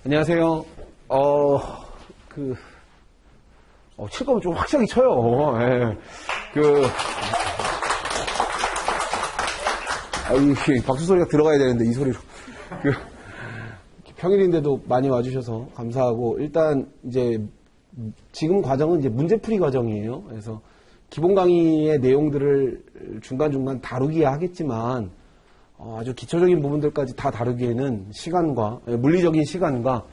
안녕하세요. 칠 거면 좀 확실하게 쳐요. 예. 박수 소리가 들어가야 되는데, 이 소리로. 평일인데도 많이 와주셔서 감사하고, 일단, 이제, 지금 과정은 이제 문제풀이 과정이에요. 그래서, 기본 강의의 내용들을 중간중간 다루기야 하겠지만, 아주 기초적인 부분들까지 다 다루기에는 시간과, 물리적인 시간과,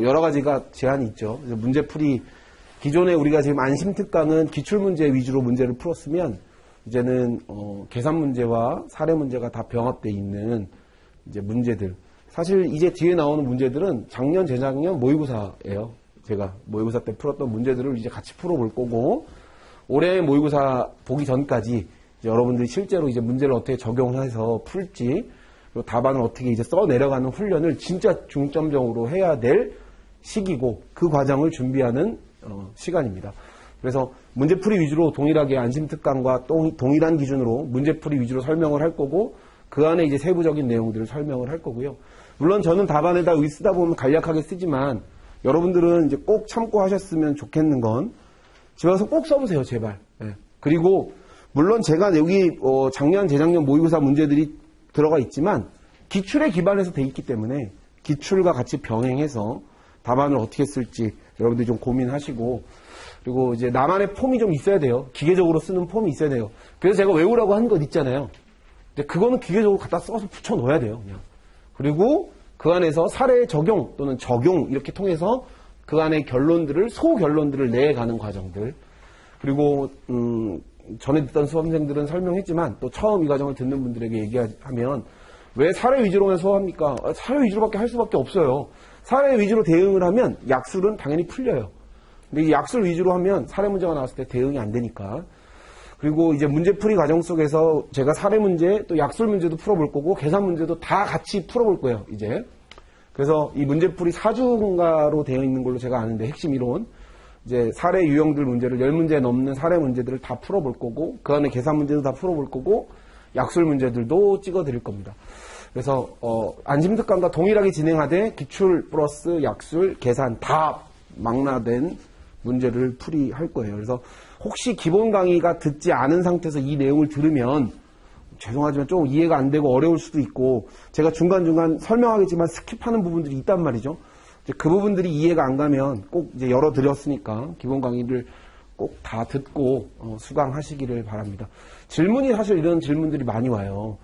여러 가지가 제한이 있죠. 문제풀이, 기존에 우리가 지금 안심특강은 기출문제 위주로 문제를 풀었으면, 이제는, 계산 문제와 사례 문제가 다 병합되어 있는, 이제 문제들. 사실 이제 뒤에 나오는 문제들은 작년, 재작년 모의고사예요. 제가 모의고사 때 풀었던 문제들을 이제 같이 풀어볼 거고, 올해 모의고사 보기 전까지, 여러분들이 실제로 이제 문제를 어떻게 적용해서 풀지, 그리고 답안을 어떻게 이제 써 내려가는 훈련을 진짜 중점적으로 해야 될 시기고, 그 과정을 준비하는 시간입니다. 그래서 문제풀이 위주로 동일하게 안심특강과 동일한 기준으로 문제풀이 위주로 설명을 할 거고, 그 안에 이제 세부적인 내용들을 설명을 할 거고요. 물론 저는 답안에다 쓰다 보면 간략하게 쓰지만, 여러분들은 이제 꼭 참고 하셨으면 좋겠는 건, 집에 가서 꼭 써보세요, 제발. 네. 그리고 물론 제가 여기 작년, 재작년 모의고사 문제들이 들어가 있지만 기출에 기반해서 돼 있기 때문에 기출과 같이 병행해서 답안을 어떻게 쓸지 여러분들이 좀 고민하시고, 그리고 이제 나만의 폼이 좀 있어야 돼요. 기계적으로 쓰는 폼이 있어야 돼요. 그래서 제가 외우라고 한 것 있잖아요. 근데 그거는 기계적으로 갖다 써서 붙여 넣어야 돼요, 그냥. 그리고 그 안에서 사례 적용 또는 적용 이렇게 통해서 그 안에 결론들을, 소결론들을 내가는 과정들. 그리고 전에 듣던 수험생들은 설명했지만 또 처음 이 과정을 듣는 분들에게 얘기하면, 왜 사례 위주로만 수업합니까? 사례 위주로밖에 할 수밖에 없어요. 사례 위주로 대응을 하면 약술은 당연히 풀려요. 근데 이 약술 위주로 하면 사례 문제가 나왔을 때 대응이 안 되니까. 그리고 이제 문제풀이 과정 속에서 제가 사례 문제 또 약술 문제도 풀어볼 거고 계산 문제도 다 같이 풀어볼 거예요, 이제. 그래서 이 문제풀이 4주인가로 되어 있는 걸로 제가 아는데, 핵심 이론. 이제 사례 유형들 문제를 10문제 넘는 사례 문제들을 다 풀어볼 거고, 그 안에 계산 문제도 다 풀어볼 거고, 약술 문제들도 찍어드릴 겁니다. 그래서 안심특강과 동일하게 진행하되 기출 플러스 약술, 계산 다 망라된 문제를 풀이할 거예요. 그래서 혹시 기본 강의가 듣지 않은 상태에서 이 내용을 들으면 죄송하지만 좀 이해가 안 되고 어려울 수도 있고, 제가 중간중간 설명하겠지만 스킵하는 부분들이 있단 말이죠. 그 부분들이 이해가 안 가면 꼭 이제 열어드렸으니까 기본 강의를 꼭 다 듣고 수강하시기를 바랍니다. 질문이 사실 이런 질문들이 많이 와요.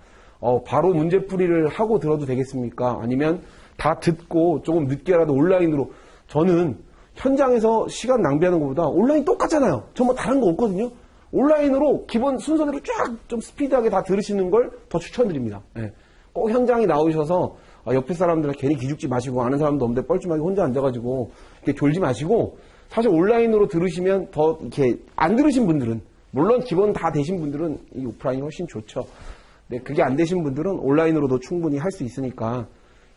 바로 문제풀이를 하고 들어도 되겠습니까? 아니면 다 듣고 조금 늦게라도 온라인으로. 저는 현장에서 시간 낭비하는 것보다 온라인 똑같잖아요. 저 다른 거 없거든요. 온라인으로 기본 순서대로 쫙 좀 스피드하게 다 들으시는 걸 더 추천드립니다. 네. 꼭 현장에 나오셔서 옆에 사람들은 괜히 기죽지 마시고, 아는 사람도 없는데 뻘쭘하게 혼자 앉아가지고 이렇게 졸지 마시고, 사실 온라인으로 들으시면 더 이렇게 안 들으신 분들은, 물론 기본 다 되신 분들은 이 오프라인이 훨씬 좋죠. 근데 그게 안 되신 분들은 온라인으로도 충분히 할 수 있으니까,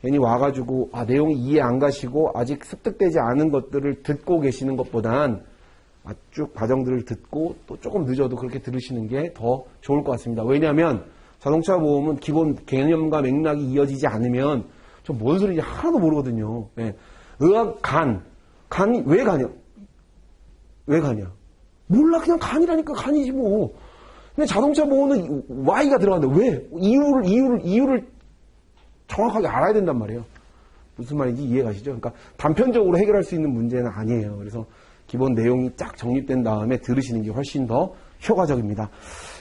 괜히 와가지고 내용이 이해 안 가시고 아직 습득되지 않은 것들을 듣고 계시는 것보단 쭉 과정들을 듣고 또 조금 늦어도 그렇게 들으시는 게 더 좋을 것 같습니다. 왜냐하면 자동차 보험은 기본 개념과 맥락이 이어지지 않으면 저 뭔 소리인지 하나도 모르거든요. 네. 의학 간이 왜 가냐? 왜 가냐? 몰라, 그냥 간이라니까 간이지 뭐. 근데 자동차 보험은 Y가 들어간다. 왜? 이유를 정확하게 알아야 된단 말이에요. 무슨 말인지 이해가시죠? 그러니까 단편적으로 해결할 수 있는 문제는 아니에요. 그래서 기본 내용이 쫙 정립된 다음에 들으시는 게 훨씬 더 효과적입니다.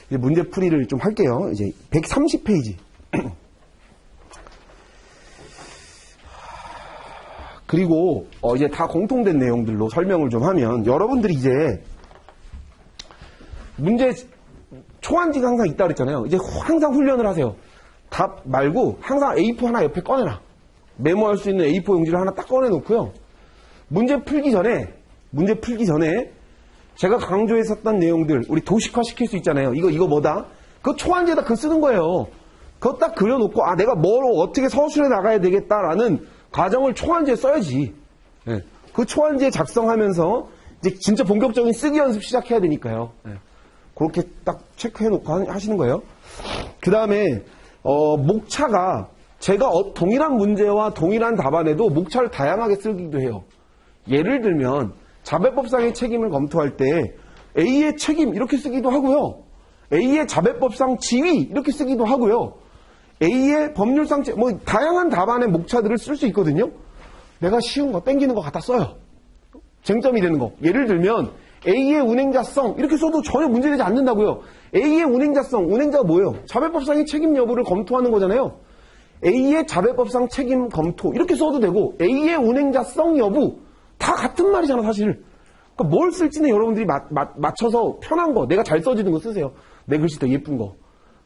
이제 문제풀이를 좀 할게요. 이제 130페이지. 그리고 이제 다 공통된 내용들로 설명을 좀 하면, 여러분들이 이제 문제 초안지가 항상 있다 그랬잖아요. 이제 항상 훈련을 하세요. 답 말고 항상 A4 하나 옆에 꺼내놔. 메모할 수 있는 A4 용지를 하나 딱 꺼내놓고요. 문제 풀기 전에 제가 강조했었던 내용들, 우리 도식화 시킬 수 있잖아요. 이거 뭐다? 그거 초안지에다 그 쓰는 거예요. 그거 딱 그려놓고, 내가 뭘 어떻게 서술해 나가야 되겠다라는 과정을 초안지에 써야지. 네. 그 초안지에 작성하면서 이제 진짜 본격적인 쓰기 연습 시작해야 되니까요. 네. 그렇게 딱 체크해놓고 하시는 거예요. 그 다음에 목차가 제가 동일한 문제와 동일한 답안에도 목차를 다양하게 쓰기도 해요. 예를 들면 자배법상의 책임을 검토할 때 A의 책임 이렇게 쓰기도 하고요. A의 자배법상 지위 이렇게 쓰기도 하고요. A의 법률상 뭐 다양한 답안의 목차들을 쓸 수 있거든요. 내가 쉬운 거 땡기는 거 갖다 써요. 쟁점이 되는 거. 예를 들면 A의 운행자성 이렇게 써도 전혀 문제되지 않는다고요. A의 운행자성, 운행자가 뭐예요? 자배법상의 책임 여부를 검토하는 거잖아요. A의 자배법상 책임 검토 이렇게 써도 되고 A의 운행자성 여부 다 같은 말이잖아 사실. 그러니까 뭘 쓸지는 여러분들이 맞춰서 편한 거, 내가 잘 써지는 거 쓰세요. 내 글씨 더 예쁜 거.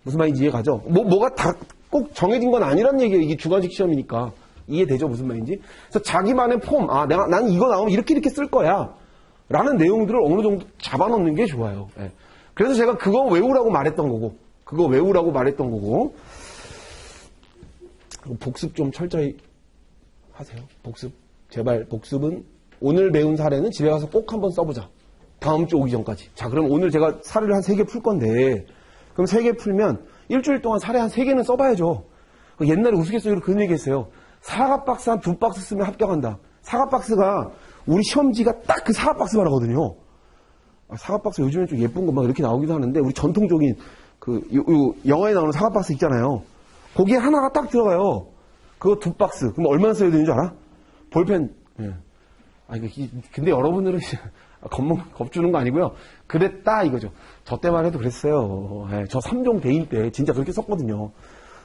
무슨 말인지 이해가죠? 뭐가 다 꼭 정해진 건 아니란 얘기예요. 이게 주관식 시험이니까. 이해되죠? 무슨 말인지? 그래서 자기만의 폼, 나는 이거 나오면 이렇게 쓸 거야. 라는 내용들을 어느 정도 잡아놓는 게 좋아요. 예. 그래서 제가 그거 외우라고 말했던 거고, 복습 좀 철저히 하세요. 복습. 제발 복습은 오늘 배운 사례는 집에 가서 꼭 한번 써보자. 다음 주 오기 전까지. 자, 그럼 오늘 제가 사례를 한 3개 풀 건데, 그럼 3개 풀면 일주일 동안 사례 한 3개는 써봐야죠. 옛날에 우스갯소리로 그런 얘기 했어요. 사과박스 한 2박스 쓰면 합격한다. 사과박스가 우리 시험지가 딱 그 사과박스만 하거든요. 사과박스 요즘엔 좀 예쁜 거 막 이렇게 나오기도 하는데, 우리 전통적인 영화에 나오는 사과박스 있잖아요. 거기에 하나가 딱 들어가요. 그거 2박스. 그럼 얼마나 써야 되는 줄 알아? 볼펜. 예. 근데 여러분들은 겁주는 거 아니고요. 그랬다 이거죠. 저 때만 해도 그랬어요. 예. 저 3종 대인 때 진짜 그렇게 썼거든요.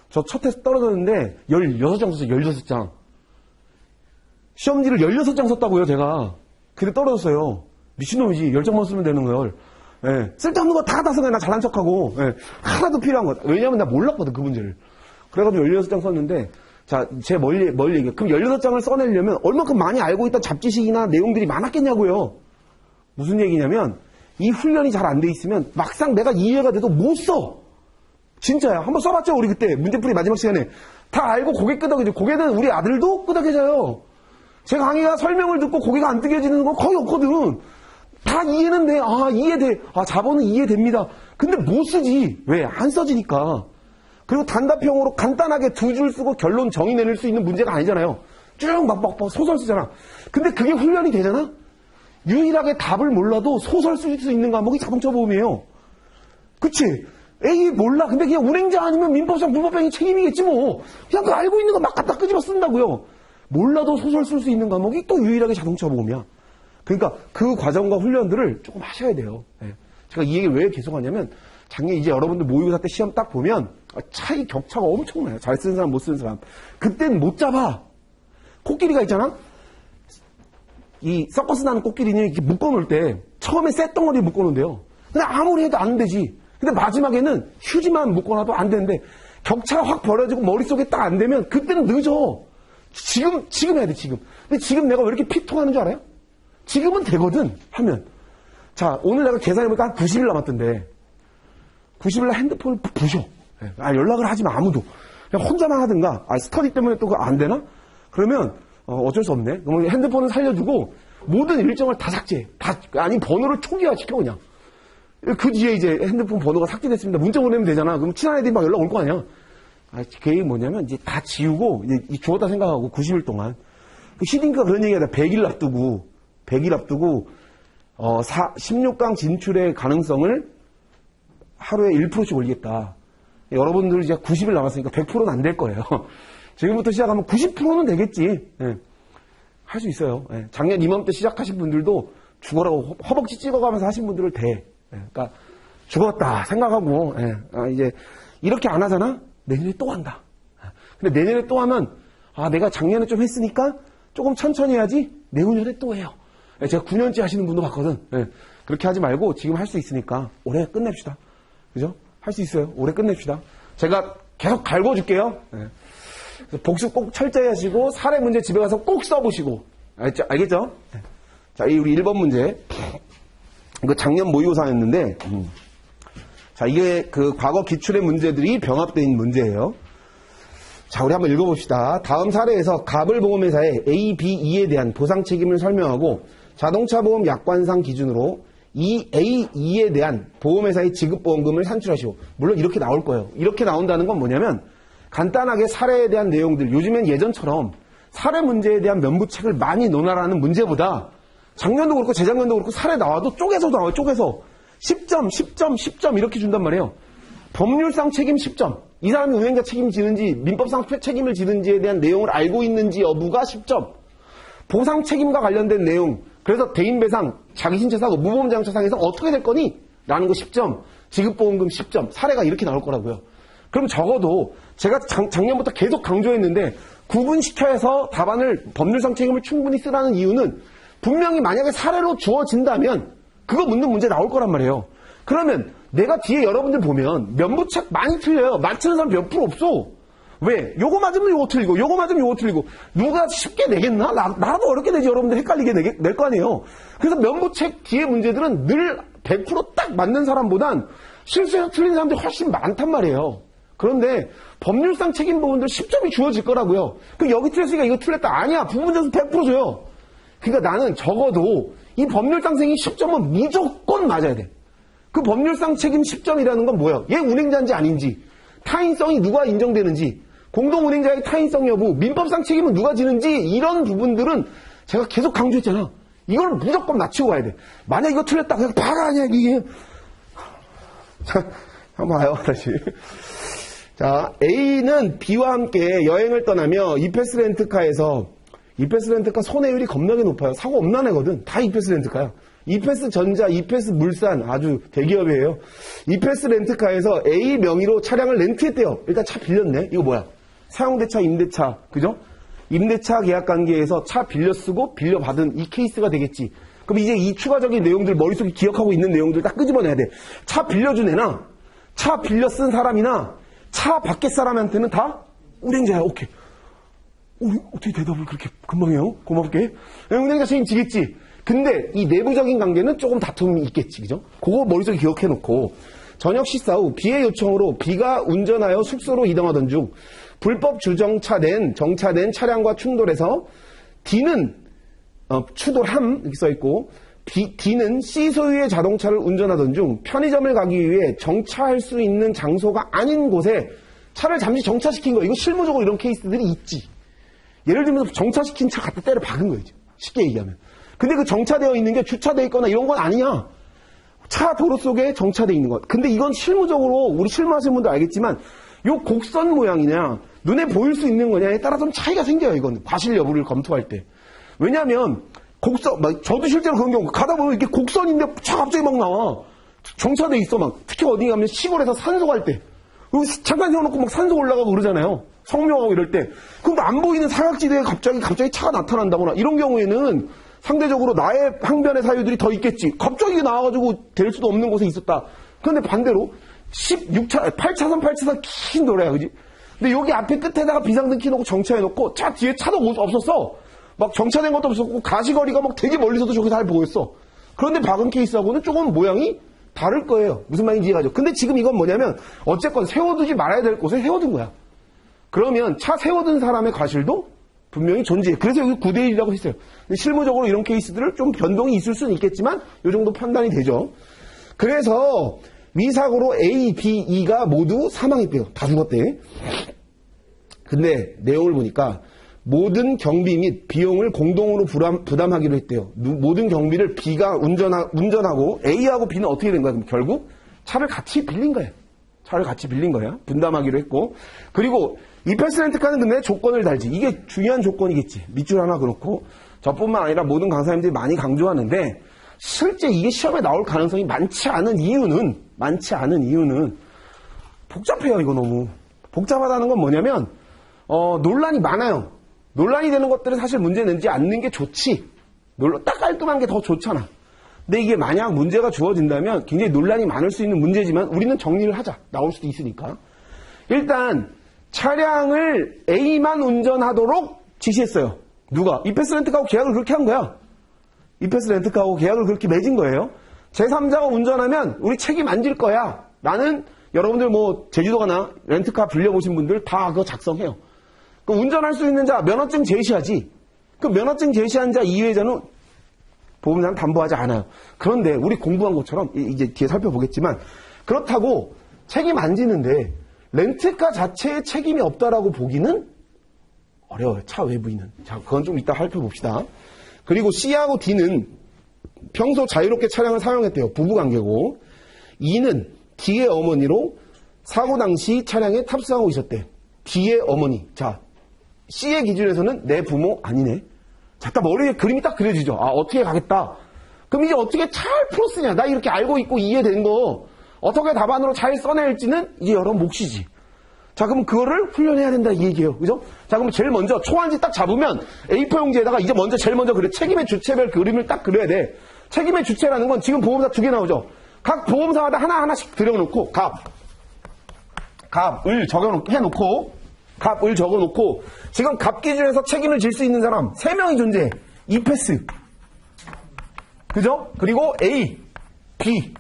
저 첫 테스트 떨어졌는데 16장 썼어요. 16장. 시험지를 16장 썼다고요, 제가. 근데 떨어졌어요. 미친놈이지. 10장만 쓰면 되는 거예요. 예. 쓸데없는 거 다 써서 나 잘난 척하고, 예. 하나도 필요한 거. 왜냐면 나 몰랐거든, 그 문제를. 그래가지고 16장 썼는데, 자, 제 멀리 얘기해. 그럼 16장을 써내려면 얼마큼 많이 알고 있던 잡지식이나 내용들이 많았겠냐고요. 무슨 얘기냐면, 이 훈련이 잘 안 돼 있으면 막상 내가 이해가 돼도 못 써. 진짜야. 한번 써봤죠, 우리 그때. 문제풀이 마지막 시간에. 다 알고 고개 끄덕이죠. 고개는 우리 아들도 끄덕여져요. 제 강의가 설명을 듣고 고개가 안 뜨개지는 건 거의 없거든. 다 이해는 돼. 이해돼. 자본은 이해됩니다. 근데 못 쓰지. 왜? 안 써지니까. 그리고 단답형으로 간단하게 2줄 쓰고 결론 정의 내릴 수 있는 문제가 아니잖아요. 쭉 막 소설 쓰잖아. 근데 그게 훈련이 되잖아? 유일하게 답을 몰라도 소설 쓸 수 있는 과목이 자동차 보험이에요. 그치? 에이, 몰라. 근데 그냥 운행자 아니면 민법상 불법행위 책임이겠지 뭐. 그냥 그 알고 있는 거 막 갖다 끄집어 쓴다고요. 몰라도 소설 쓸 수 있는 과목이 또 유일하게 자동차 보험이야. 그러니까 그 과정과 훈련들을 조금 하셔야 돼요. 예. 제가 이 얘기를 왜 계속 하냐면, 작년 이제 여러분들 모의고사 때 시험 딱 보면 차이 격차가 엄청나요. 잘 쓰는 사람, 못 쓰는 사람. 그땐 못 잡아. 코끼리가 있잖아? 이 서커스 나는 코끼리는 이렇게 묶어놓을 때 처음에 쇳덩어리에 묶어놓는데요. 근데 아무리 해도 안 되지. 근데 마지막에는 휴지만 묶어놔도 안 되는데 격차가 확 벌어지고 머릿속에 딱 안 되면 그때는 늦어. 지금 해야 돼, 지금. 근데 지금 내가 왜 이렇게 피통하는 줄 알아요? 지금은 되거든, 하면. 자, 오늘 내가 계산해보니까 한 90일 남았던데 90일날 핸드폰을 부셔. 연락을 하지 마, 아무도. 그냥 혼자만 하든가. 스터디 때문에 또 안 되나? 그러면 어쩔 수 없네. 그러면 핸드폰을 살려두고 모든 일정을 다 삭제. 아니 번호를 초기화시켜 그냥. 그 뒤에 이제 핸드폰 번호가 삭제됐습니다. 문자 보내면 되잖아. 그럼 친한 애들이 막 연락 올 거 아니야. 그 얘기 뭐냐면 이제 다 지우고 이제 죽었다 생각하고 90일 동안. 히딩크가 그런 얘기하다. 100일 앞두고 16강 진출의 가능성을 하루에 1%씩 올리겠다. 여러분들 이제 90일 남았으니까 100%는 안 될 거예요. 지금부터 시작하면 90%는 되겠지. 예. 할 수 있어요. 예. 작년 이맘때 시작하신 분들도 죽어라고 허벅지 찍어가면서 하신 분들을 대. 예. 그러니까 죽었다 생각하고 이제 이렇게 안 하잖아? 내년에 또 한다. 근데 내년에 또 하면 내가 작년에 좀 했으니까 조금 천천히 해야지 내후년에 또 해요. 예. 제가 9년째 하시는 분도 봤거든. 예. 그렇게 하지 말고 지금 할 수 있으니까 올해 끝냅시다. 그죠? 할 수 있어요. 올해 끝냅시다. 제가 계속 갈궈줄게요. 예. 복습 꼭 철저히 하시고 사례 문제 집에 가서 꼭 써보시고 알겠죠? 자, 우리 1번 문제. 이거 작년 모의고사였는데 자, 이게 그 과거 기출의 문제들이 병합되어 있는 문제예요. 자, 우리 한번 읽어봅시다. 다음 사례에서 가불보험회사의 A, B, E에 대한 보상 책임을 설명하고 자동차 보험 약관상 기준으로 이 A, E에 대한 보험회사의 지급보험금을 산출하시오. 물론 이렇게 나올 거예요. 이렇게 나온다는 건 뭐냐면 간단하게 사례에 대한 내용들, 요즘엔 예전처럼 사례 문제에 대한 면부책을 많이 논하라는 문제보다 작년도 그렇고 재작년도 그렇고 사례 나와도 쪼개서 나와요. 쪼개서 10점, 10점, 10점 이렇게 준단 말이에요. 법률상 책임 10점. 이 사람이 운행자 책임지는지 민법상 책임을 지는지에 대한 내용을 알고 있는지 여부가 10점. 보상 책임과 관련된 내용. 그래서 대인배상, 자기신체사고, 무보험자동차상해서 어떻게 될 거니? 라는 거 10점. 지급보험금 10점. 사례가 이렇게 나올 거라고요. 그럼 적어도 제가 작년부터 계속 강조했는데 구분시켜서 답안을 법률상 책임을 충분히 쓰라는 이유는 분명히 만약에 사례로 주어진다면 그거 묻는 문제 나올 거란 말이에요. 그러면 내가 뒤에 여러분들 보면 면부책 많이 틀려요. 맞추는 사람 몇 프로 없어. 왜? 요거 맞으면 요거 틀리고 요거 맞으면 요거 틀리고 누가 쉽게 내겠나? 나도 어렵게 내지. 여러분들 헷갈리게 낼 거 아니에요. 그래서 면부책 뒤에 문제들은 늘 100% 딱 맞는 사람보단 실수해서 틀린 사람들이 훨씬 많단 말이에요. 그런데 법률상 책임 부분들 10점이 주어질 거라고요. 그럼 여기 틀렸으니까 이거 틀렸다. 아니야. 부분 점수 100% 줘요. 그러니까 나는 적어도 이 법률상생이 10점은 무조건 맞아야 돼. 그 법률상 책임 10점이라는 건 뭐예요? 얘 운행자인지 아닌지, 타인성이 누가 인정되는지, 공동운행자의 타인성 여부, 민법상 책임은 누가 지는지 이런 부분들은 제가 계속 강조했잖아. 이걸 무조건 맞추고 가야 돼. 만약 이거 틀렸다. 그냥 봐라 아니야 이게. 자, 한번 봐요 다시. 자, A는 B와 함께 여행을 떠나며 이패스 렌트카에서 이패스 렌트카 손해율이 겁나게 높아요. 사고 없는 애거든. 다 이패스 렌트카야. 이패스 전자, 이패스 물산 아주 대기업이에요. 이패스 렌트카에서 A 명의로 차량을 렌트했대요. 일단 차 빌렸네. 이거 뭐야? 사용대차, 임대차, 그죠? 임대차 계약 관계에서 차 빌려 쓰고 빌려 받은 이 케이스가 되겠지. 그럼 이제 이 추가적인 내용들 머릿속에 기억하고 있는 내용들 딱 끄집어내야 돼. 차 빌려준 애나 차 빌려 쓴 사람이나 차 밖에 사람한테는 다 운행자야. 오케이. 우리 어떻게 대답을 그렇게 금방 해요? 고맙게. 운행자 책임지겠지. 근데 이 내부적인 관계는 조금 다툼이 있겠지. 그죠? 그거 머릿속에 기억해놓고 저녁 식사 후 B의 요청으로 B가 운전하여 숙소로 이동하던 중 불법 정차된 차량과 충돌해서 D는 추돌함 이렇게 써있고 D는 C 소유의 자동차를 운전하던 중 편의점을 가기 위해 정차할 수 있는 장소가 아닌 곳에 차를 잠시 정차시킨 거. 이거 실무적으로 이런 케이스들이 있지. 예를 들면 정차시킨 차 갖다 때려 박은 거예요. 쉽게 얘기하면. 근데 그 정차되어 있는 게 주차되어 있거나 이런 건 아니야. 차 도로 속에 정차되어 있는 것. 근데 이건 실무적으로 우리 실무하시는 분도 알겠지만 요 곡선 모양이냐 눈에 보일 수 있는 거냐에 따라 좀 차이가 생겨요. 이건 과실 여부를 검토할 때. 왜냐하면 곡선, 저도 실제로 그런 경우 가다 보면 이렇게 곡선인데 차 갑자기 막 나와. 정차돼 있어 막. 특히 어디 가면 시골에서 산소 갈 때. 잠깐 세워놓고 막 산소 올라가고 그러잖아요. 성묘하고 이럴 때. 그럼 안 보이는 사각지대에 갑자기 차가 나타난다거나 이런 경우에는 상대적으로 나의 항변의 사유들이 더 있겠지. 갑자기 나와가지고 될 수도 없는 곳에 있었다. 그런데 반대로 8차선 긴 도로야, 그지? 근데 여기 앞에 끝에다가 비상등 켜놓고 정차해놓고 차 뒤에 차도 없었어. 막 정차된 것도 없었고 가시거리가 막 되게 멀리서도 저기 잘 보였어. 그런데 박은 케이스하고는 조금 모양이 다를 거예요. 무슨 말인지 이해가죠? 근데 지금 이건 뭐냐면 어쨌건 세워두지 말아야 될 곳에 세워둔 거야. 그러면 차 세워둔 사람의 과실도 분명히 존재해. 그래서 여기 9대1이라고 했어요. 근데 실무적으로 이런 케이스들을 좀 변동이 있을 수는 있겠지만 이 정도 판단이 되죠. 그래서 위사고로 A, B, E가 모두 사망했대요. 다 죽었대. 근데 내용을 보니까 모든 경비 및 비용을 공동으로 부담하기로 했대요. 모든 경비를 B가 운전하고 A하고 B는 어떻게 된 거야? 그럼 결국 차를 같이 빌린 거예요. 차를 같이 빌린 거야. 분담하기로 했고. 그리고 이패스 렌트카는 근데 조건을 달지. 이게 중요한 조건이겠지. 밑줄 하나 그렇고. 저뿐만 아니라 모든 강사님들이 많이 강조하는데 실제 이게 시험에 나올 가능성이 많지 않은 이유는 복잡해요. 이거 너무. 복잡하다는 건 뭐냐면 논란이 많아요. 논란이 되는 것들은 사실 문제 내지 않는 게 좋지. 딱 깔끔한 게 더 좋잖아. 근데 이게 만약 문제가 주어진다면 굉장히 논란이 많을 수 있는 문제지만 우리는 정리를 하자. 나올 수도 있으니까. 일단 차량을 A만 운전하도록 지시했어요. 누가? 이패스 렌트카하고 계약을 그렇게 한 거야. 이패스 렌트카하고 계약을 그렇게 맺은 거예요. 제3자가 운전하면 우리 책임 안 질 거야. 라는 여러분들 제주도 가나 렌트카 빌려보신 분들 다 그거 작성해요. 그 운전할 수 있는 자 면허증 제시하지. 그 면허증 제시한 자 이외자는 보험사는 담보하지 않아요. 그런데 우리 공부한 것처럼 이제 뒤에 살펴보겠지만 그렇다고 책임 안 지는데 렌트카 자체에 책임이 없다라고 보기는 어려워요. 차 외부인은. 자, 그건 좀 이따 살펴봅시다. 그리고 C하고 D는 평소 자유롭게 차량을 사용했대요. 부부관계고. E는 D의 어머니로 사고 당시 차량에 탑승하고 있었대. D의 어머니. 자, C의 기준에서는 내 부모 아니네. 자, 딱 머리에 그림이 딱 그려지죠. 아, 어떻게 가겠다. 그럼 이제 어떻게 잘 풀었으냐. 나 이렇게 알고 있고 이해된 거 어떻게 답안으로 잘 써낼지는 이제 여러분 몫이지. 자, 그럼 그거를 훈련해야 된다 이 얘기예요. 그죠? 자, 그럼 제일 먼저 초안지 딱 잡으면 A4 용지에다가 이제 먼저 제일 먼저 그래. 책임의 주체별 그림을 딱 그려야 돼. 책임의 주체라는 건 지금 보험사 2개 나오죠. 각 보험사마다 하나하나씩 들여놓고 값을 적어놓고 값을 적어놓고 지금 값 기준에서 책임을 질 수 있는 사람 3명이 존재해. E패스. 그죠? 그리고 A, B.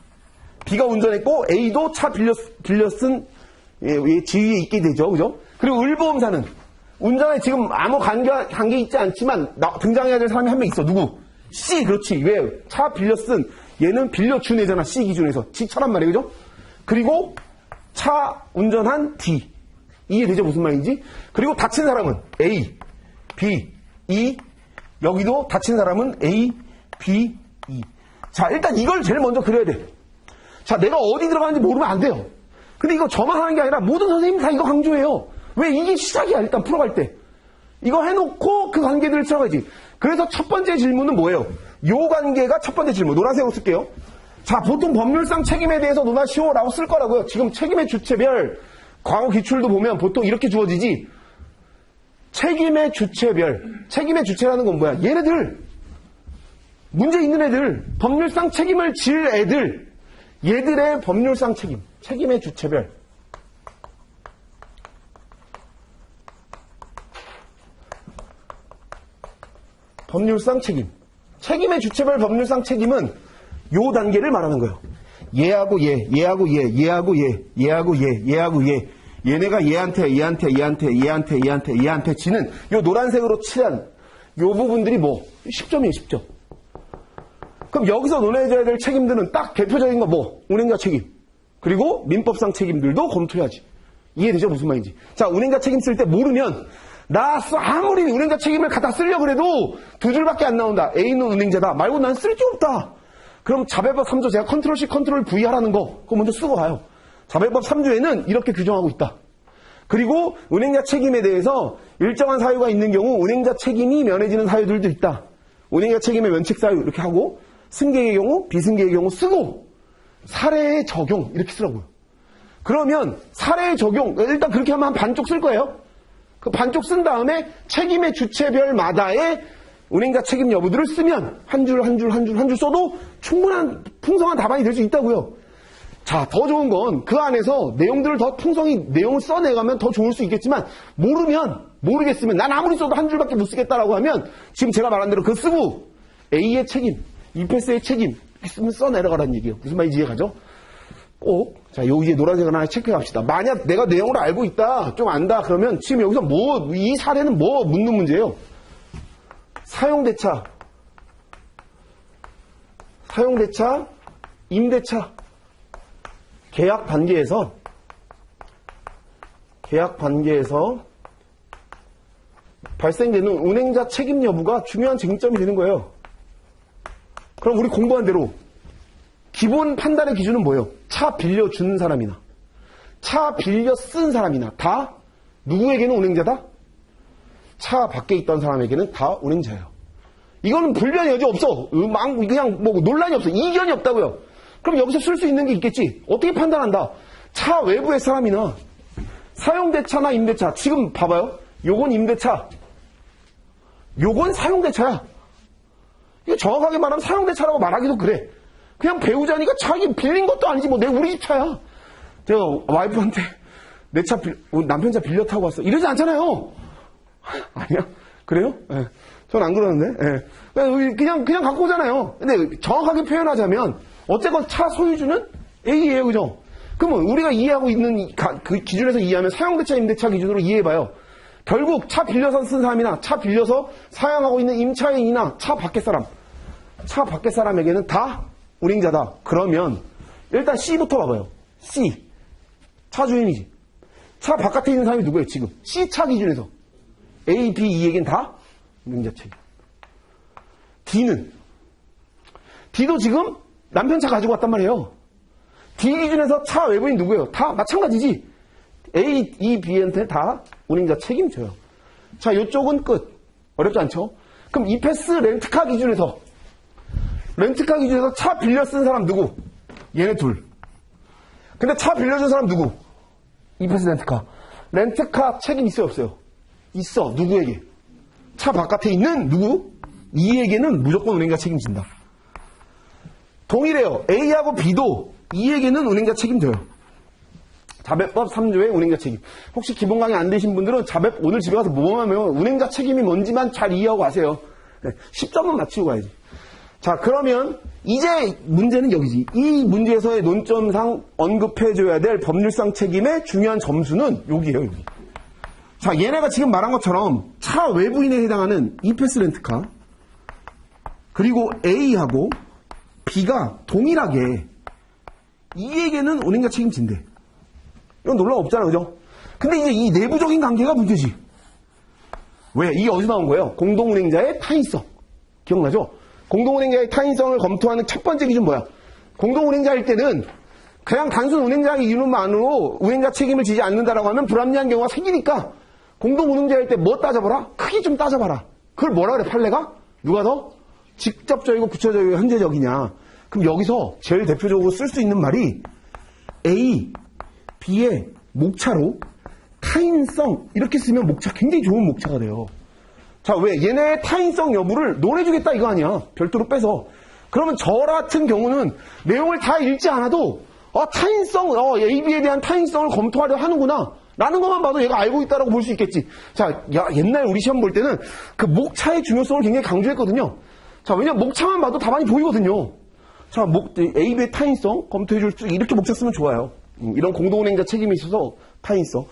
B가 운전했고 A도 차 빌려 쓴 지위에 있게 되죠. 그죠? 그리고 을보험사는 운전에 지금 아무 관계 있지 않지만 등장해야 될 사람이 한 명 있어. 누구? C. 그렇지. 왜? 차 빌려 쓴 얘는 빌려준 애잖아. C 기준에서. G처럼 말이에요. 그죠? 그리고 차 운전한 D. 이해되죠? 무슨 말인지? 그리고 다친 사람은 A, B, E. 여기도 다친 사람은 A, B, E. 자, 일단 이걸 제일 먼저 그려야 돼. 자, 내가 어디 들어가는지 모르면 안 돼요. 근데 이거 저만 하는 게 아니라 모든 선생님이 다 이거 강조해요. 왜? 이게 시작이야. 일단 풀어갈 때. 이거 해놓고 그 관계들을 들어가야지. 그래서 첫 번째 질문은 뭐예요? 요 관계가 첫 번째 질문. 노란색으로 쓸게요. 자, 보통 법률상 책임에 대해서 논하시오라고 쓸 거라고요. 지금 책임의 주체별 과거 기출도 보면 보통 이렇게 주어지지. 책임의 주체별. 책임의 주체라는 건 뭐야? 얘네들. 문제 있는 애들. 법률상 책임을 질 애들. 얘들의 법률상 책임. 책임의 주체별. 법률상 책임. 책임의 주체별 법률상 책임은 요 단계를 말하는 거예요. 얘하고 얘, 얘하고 얘, 얘하고 얘, 얘하고 얘, 얘하고 얘. 얘네가 얘한테 지는 요 노란색으로 칠한 요 부분들이 뭐? 10점이에요, 10점. 그럼 여기서 논해줘야 될 책임들은 딱 대표적인 거 뭐? 운행자 책임. 그리고 민법상 책임들도 검토해야지. 이해되죠? 무슨 말인지. 자, 운행자 책임 쓸 때 모르면 나 아무리 운행자 책임을 갖다 쓰려고 그래도 2줄밖에 안 나온다. A는 운행자다. 말고 난 쓸 게 없다. 그럼 자배법 3조 제가 컨트롤 C 컨트롤 V 하라는 거 그거 먼저 쓰고 가요. 자배법 3조에는 이렇게 규정하고 있다. 그리고 운행자 책임에 대해서 일정한 사유가 있는 경우 운행자 책임이 면해지는 사유들도 있다. 운행자 책임의 면책 사유 이렇게 하고 승객의 경우 비승객의 경우 쓰고 사례의 적용 이렇게 쓰라고요. 그러면 사례의 적용 일단 그렇게 하면 한 반쪽 쓸 거예요. 그 반쪽 쓴 다음에 책임의 주체별마다의 운행자 책임 여부들을 쓰면 한 줄 써도 충분한 풍성한 답안이 될 수 있다고요. 자, 더 좋은 건 그 안에서 내용들을 더 풍성히 내용을 써내가면 더 좋을 수 있겠지만 모르겠으면 난 아무리 써도 한 줄밖에 못 쓰겠다라고 하면 지금 제가 말한 대로 그거 쓰고 A의 책임, E패스의 책임 이렇게 쓰면 써내려가라는 얘기예요. 무슨 말인지 이해가죠? 꼭 자, 요 이제 노란색을 하나 체크해 갑시다. 만약 내가 내용을 알고 있다, 좀 안다 그러면 지금 여기서 이 사례는 뭐 묻는 문제예요? 사용대차, 임대차, 계약 관계에서 발생되는 운행자 책임 여부가 중요한 쟁점이 되는 거예요. 그럼 우리 공부한 대로 기본 판단의 기준은 뭐예요? 차 빌려준 사람이나 차 빌려 쓴 사람이나 다 누구에게는 운행자다? 차 밖에 있던 사람에게는 다 운행자예요. 이거는 불변의 여지 없어. 그냥 뭐 논란이 없어. 이견이 없다고요. 그럼 여기서 쓸 수 있는 게 있겠지. 어떻게 판단한다? 차 외부의 사람이나 사용대차나 임대차. 지금 봐봐요. 요건 임대차. 요건 사용대차야. 이거 정확하게 말하면 사용대차라고 말하기도 그래. 그냥 배우자니까 자기 빌린 것도 아니지. 뭐 우리 집 차야. 제가 와이프한테 내 차 남편 차 빌려 타고 왔어. 이러지 않잖아요. 아니야? 그래요? 예. 전 안 그러는데. 예. 그냥 갖고 오잖아요. 근데 정확하게 표현하자면 어쨌건 차 소유주는 A예요. 그죠? 그러면 우리가 이해하고 있는 그 기준에서 이해하면 사용대차, 임대차 기준으로 이해해봐요. 결국 차 빌려서 쓴 사람이나 차 빌려서 사용하고 있는 임차인이나 차 밖에 사람에게는 다 운행자다. 그러면 일단 C부터 봐봐요. C. 차 주인이지. 차 바깥에 있는 사람이 누구예요, 지금? C차 기준에서. A, B, E에겐 다 운행자 책임. D도 지금 남편 차 가지고 왔단 말이에요. D 기준에서 차 외부인 누구예요? 다 마찬가지지. A, E, B한테 다 운행자 책임져요. 자, 요쪽은 끝. 어렵지 않죠? 그럼 이패스 렌트카 기준에서 차 빌려 쓴 사람 누구? 얘네 둘. 근데 차 빌려준 사람 누구? 이패스 렌트카 책임 있어요, 없어요? 있어. 누구에게? 차 바깥에 있는 누구? E에게는 무조건 운행자 책임진다. 동일해요. A하고 B도 E에게는 운행자 책임져요. 자배법 3조의 운행자 책임. 혹시 기본 강의 안 되신 분들은 오늘 집에 가서 뭐만 하면 운행자 책임이 뭔지만 잘 이해하고 가세요. 10점은 맞추고 가야지. 자, 그러면 이제 문제는 여기지. 이 문제에서의 논점상 언급해줘야 될 법률상 책임의 중요한 점수는 여기예요, 여기. 자, 얘네가 지금 말한 것처럼 차 외부인에 해당하는 이패스 렌트카 그리고 A하고 B가 동일하게 E에게는 운행자 책임진대. 이건 논란 없잖아요, 그죠? 근데 이제 이 내부적인 관계가 문제지. 왜? 이게 어디서 나온 거예요? 공동운행자의 타인성. 기억나죠? 공동운행자의 타인성을 검토하는 첫 번째 기준 뭐야? 공동운행자일 때는 그냥 단순 운행자의 이유만으로 운행자 책임을 지지 않는다라고 하면 불합리한 경우가 생기니까 공동운행자일 때 뭐 따져봐라? 크게 좀 따져봐라. 그걸 뭐라 그래, 판례가? 누가 더 직접적이고 구체적이고 현재적이냐. 그럼 여기서 제일 대표적으로 쓸 수 있는 말이 A, B의 목차로 타인성 이렇게 쓰면 목차 굉장히 좋은 목차가 돼요. 자, 왜? 얘네의 타인성 여부를 논해주겠다 이거 아니야. 별도로 빼서. 그러면 저 같은 경우는 내용을 다 읽지 않아도 타인성, AB에 대한 타인성을 검토하려 하는구나 라는 것만 봐도 얘가 알고 있다라고 볼 수 있겠지. 자, 옛날 우리 시험 볼 때는 그 목차의 중요성을 굉장히 강조했거든요. 자, 왜냐면 목차만 봐도 답안이 보이거든요. 자, AB의 타인성 검토해줄 수 이렇게 목차 쓰면 좋아요. 이런 공동운행자 책임이 있어서 타인성.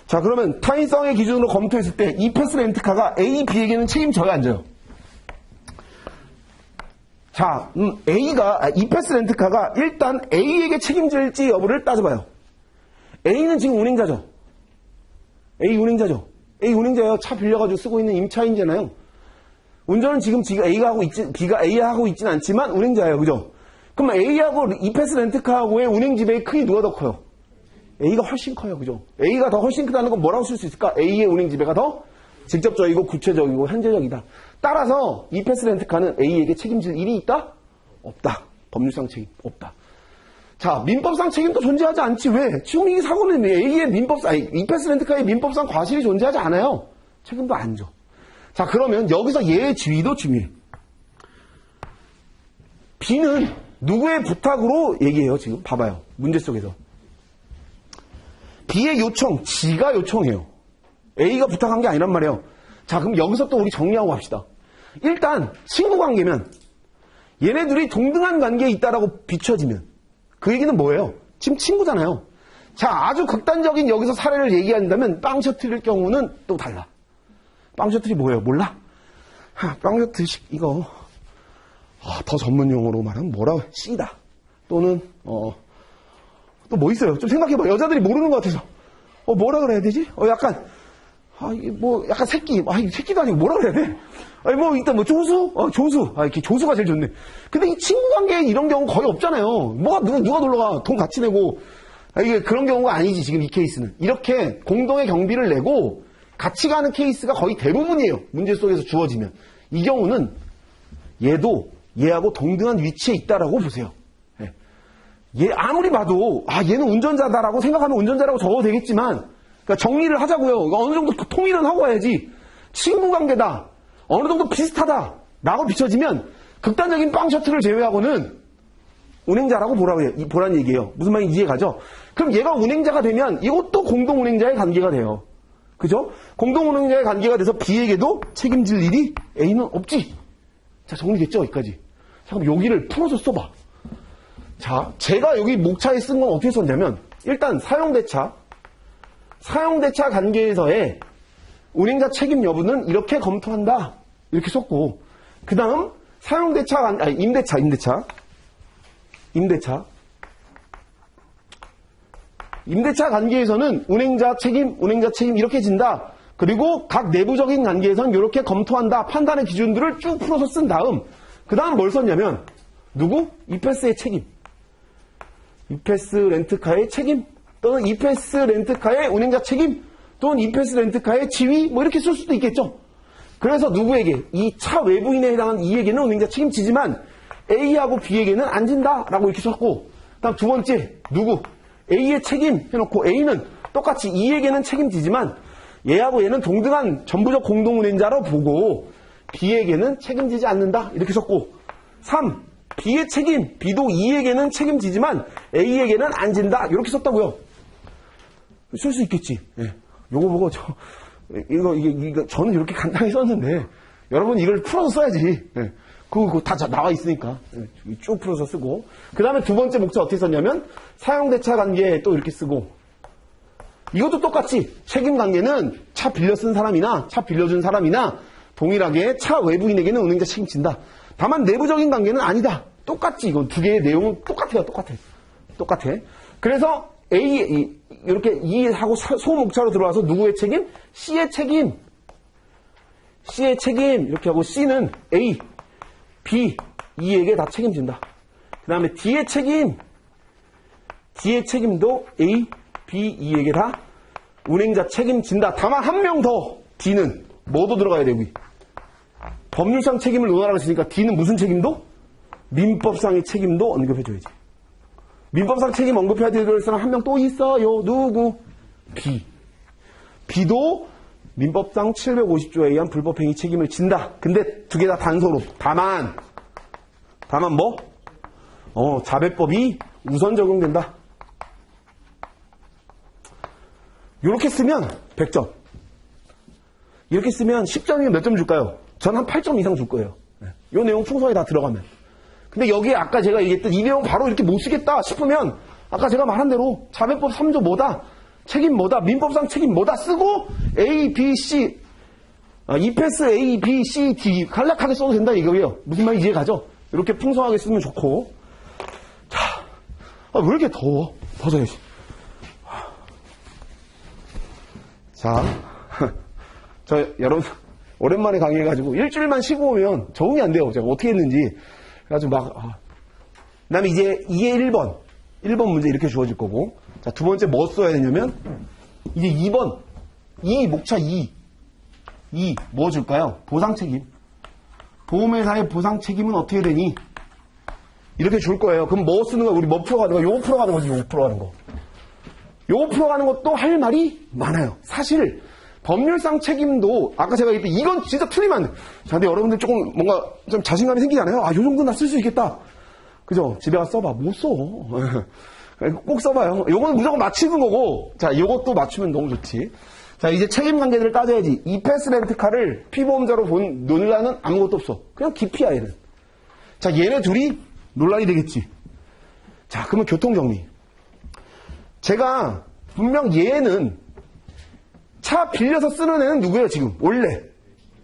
자, 그러면 타인성의 기준으로 검토했을 때 이패스 렌트카가 A, B에게는 책임져야 안 져요? 자, 이패스 렌트카가 일단 A에게 책임질지 여부를 따져봐요. A는 지금 운행자죠. A 운행자예요. 차 빌려가지고 쓰고 있는 임차인잖아요. 운전은 지금 B가 A하고 있진 않지만 운행자예요. 그죠? 그럼 A하고 이패스 렌트카하고의 운행 지배의 크기 누가 더 커요? A가 훨씬 커요. 그죠? A가 더 훨씬 크다는 건 뭐라고 쓸 수 있을까? A의 운행 지배가 더 직접적이고 구체적이고 현재적이다. 따라서 이패스 렌트카는 A에게 책임질 일이 있다? 없다. 법률상 책임 없다. 자, 민법상 책임도 존재하지 않지. 왜? 지금 이 사고는 이패스 렌트카의 민법상 과실이 존재하지 않아요. 책임도 안 져. 자, 그러면 여기서 얘의 지위도 중요해. B는 누구의 부탁으로 얘기해요, 지금? 봐봐요. 문제 속에서. B의 요청, G가 요청해요. A가 부탁한 게 아니란 말이에요. 자, 그럼 여기서 또 우리 정리하고 갑시다. 일단, 친구 관계면, 얘네들이 동등한 관계에 있다라고 비춰지면, 그 얘기는 뭐예요? 지금 친구잖아요. 자, 아주 극단적인 여기서 사례를 얘기한다면, 빵 셔틀일 경우는 또 달라. 빵 셔틀이 뭐예요? 몰라? 빵 셔틀, 이거, 더 전문 용어로 말하면 C다. 또는, 또 뭐 있어요? 좀 생각해봐. 여자들이 모르는 것 같아서. 뭐라 그래야 되지? 약간, 약간 새끼. 새끼도 아니고 뭐라 그래야 돼? 일단 조수? 조수. 이렇게 조수가 제일 좋네. 근데 이 친구 관계에 이런 경우 거의 없잖아요. 누가 놀러 가? 돈 같이 내고. 이게 그런 경우가 아니지, 지금 이 케이스는. 이렇게 공동의 경비를 내고 같이 가는 케이스가 거의 대부분이에요. 문제 속에서 주어지면. 이 경우는 얘도 얘하고 동등한 위치에 있다라고 보세요. 얘 아무리 봐도 얘는 운전자다라고 생각하면 운전자라고 적어도 되겠지만 그러니까 정리를 하자고요. 어느 정도 통일은 하고 와야지. 친구 관계다. 어느 정도 비슷하다. 라고 비춰지면 극단적인 빵 셔틀을 제외하고는 운행자라고 보라는 얘기예요. 무슨 말인지 이해가죠? 그럼 얘가 운행자가 되면 이것도 공동 운행자의 관계가 돼요. 그죠? 공동 운행자의 관계가 돼서 B에게도 책임질 일이 A는 없지. 자, 정리됐죠? 여기까지. 자, 그럼 여기를 풀어서 써봐. 자, 제가 여기 목차에 쓴 건 어떻게 썼냐면 일단 사용대차 관계에서의 운행자 책임 여부는 이렇게 검토한다. 이렇게 썼고 그 다음 임대차 관계에서는 운행자 책임 이렇게 진다. 그리고 각 내부적인 관계에서는 이렇게 검토한다. 판단의 기준들을 쭉 풀어서 쓴 다음 그 다음 뭘 썼냐면 누구? 이패스의 책임. 이패스 렌트카의 책임 또는 이패스 렌트카의 운행자 책임 또는 이패스 렌트카의 지위 뭐 이렇게 쓸 수도 있겠죠. 그래서 누구에게? 이 차 외부인에 해당하는 E에게는 운행자 책임지지만 A하고 B에게는 안 진다라고 이렇게 썼고 다음 두 번째 누구? A의 책임 해놓고 A는 똑같이 E에게는 책임지지만 얘하고 얘는 동등한 전부적 공동운행자로 보고 B에게는 책임지지 않는다 이렇게 썼고 3. B의 책임 B도 E에게는 책임지지만 A에게는 안 진다 이렇게 썼다고요. 쓸 수 있겠지. 예. 요거 보고 이거 저는 이렇게 간단히 썼는데 여러분 이걸 풀어서 써야지. 예. 그거 다 나와 있으니까 예. 쭉 풀어서 쓰고 그 다음에 두 번째 목차 어떻게 썼냐면 사용대차 관계 또 이렇게 쓰고 이것도 똑같이 책임 관계는 차 빌려 쓴 사람이나 차 빌려준 사람이나 동일하게 차 외부인에게는 운행자 책임진다. 다만 내부적인 관계는 아니다. 똑같지. 이건 두 개의 내용은 똑같아. 그래서 A 이렇게 E하고 소목차로 들어와서 누구의 책임? C의 책임 이렇게 하고 C는 A, B, E에게 다 책임진다. 그 다음에 D의 책임도 A, B, E에게 다 운행자 책임진다. 다만 한 명 더 D는 뭐도 들어가야 되고 법률상 책임을 논하라고 했으니까 D는 무슨 책임도? 민법상의 책임도 언급해줘야지. 민법상 책임 언급해야 될 사람 한 명 또 있어요. 누구? B. B도 민법상 750조에 의한 불법행위 책임을 진다. 근데 두 개 다 단서로. 다만 뭐? 자배법이 우선 적용된다. 이렇게 쓰면 100점. 이렇게 쓰면 10점이면 몇 점 줄까요? 전 한 8점 이상 줄 거예요. 이 내용 풍성하게 다 들어가면. 근데 여기에 아까 제가 얘기했던 이 내용 바로 이렇게 못 쓰겠다 싶으면 아까 제가 말한 대로 자배법 3조 뭐다? 책임 뭐다? 민법상 책임 뭐다? 쓰고 A, B, C 이패스 A, B, C, D 간략하게 써도 된다 이거예요. 무슨 말인지 이해 가죠? 이렇게 풍성하게 쓰면 좋고 자, 왜 이렇게 더워? 벗어야지. 자, 여러분 오랜만에 강의해가지고 일주일만 쉬고 오면 적응이 안 돼요. 제가 어떻게 했는지. 그래가지고 그 다음에 이제 2의 1번 문제 이렇게 주어질 거고. 자, 두 번째 뭐 써야 되냐면, 이제 2번. 목차 2. 뭐 줄까요? 보상 책임. 보험회사의 보상 책임은 어떻게 되니? 이렇게 줄 거예요. 그럼 뭐 쓰는 거야? 우리 뭐 풀어가는 거야? 요거 풀어가는 거지, 요거 풀어가는 거. 요거 풀어가는 것도 할 말이 많아요. 사실, 법률상 책임도 아까 제가 얘기했던 이건 진짜 틀리면 안 돼. 자, 근데 여러분들 조금 뭔가 좀 자신감이 생기잖아요. 요 정도는 나 쓸 수 있겠다. 그죠? 집에 가서 써봐. 못 써. 꼭 써봐요. 요거는 무조건 맞추는 거고. 자, 요것도 맞추면 너무 좋지. 자, 이제 책임 관계들을 따져야지. 이패스 렌트카를 피보험자로 본 논란은 아무것도 없어. 그냥 기피야, 얘는. 자, 얘네 둘이 논란이 되겠지. 자, 그러면 교통 정리. 제가 분명 얘는 차 빌려서 쓰는 애는 누구예요, 지금? 원래.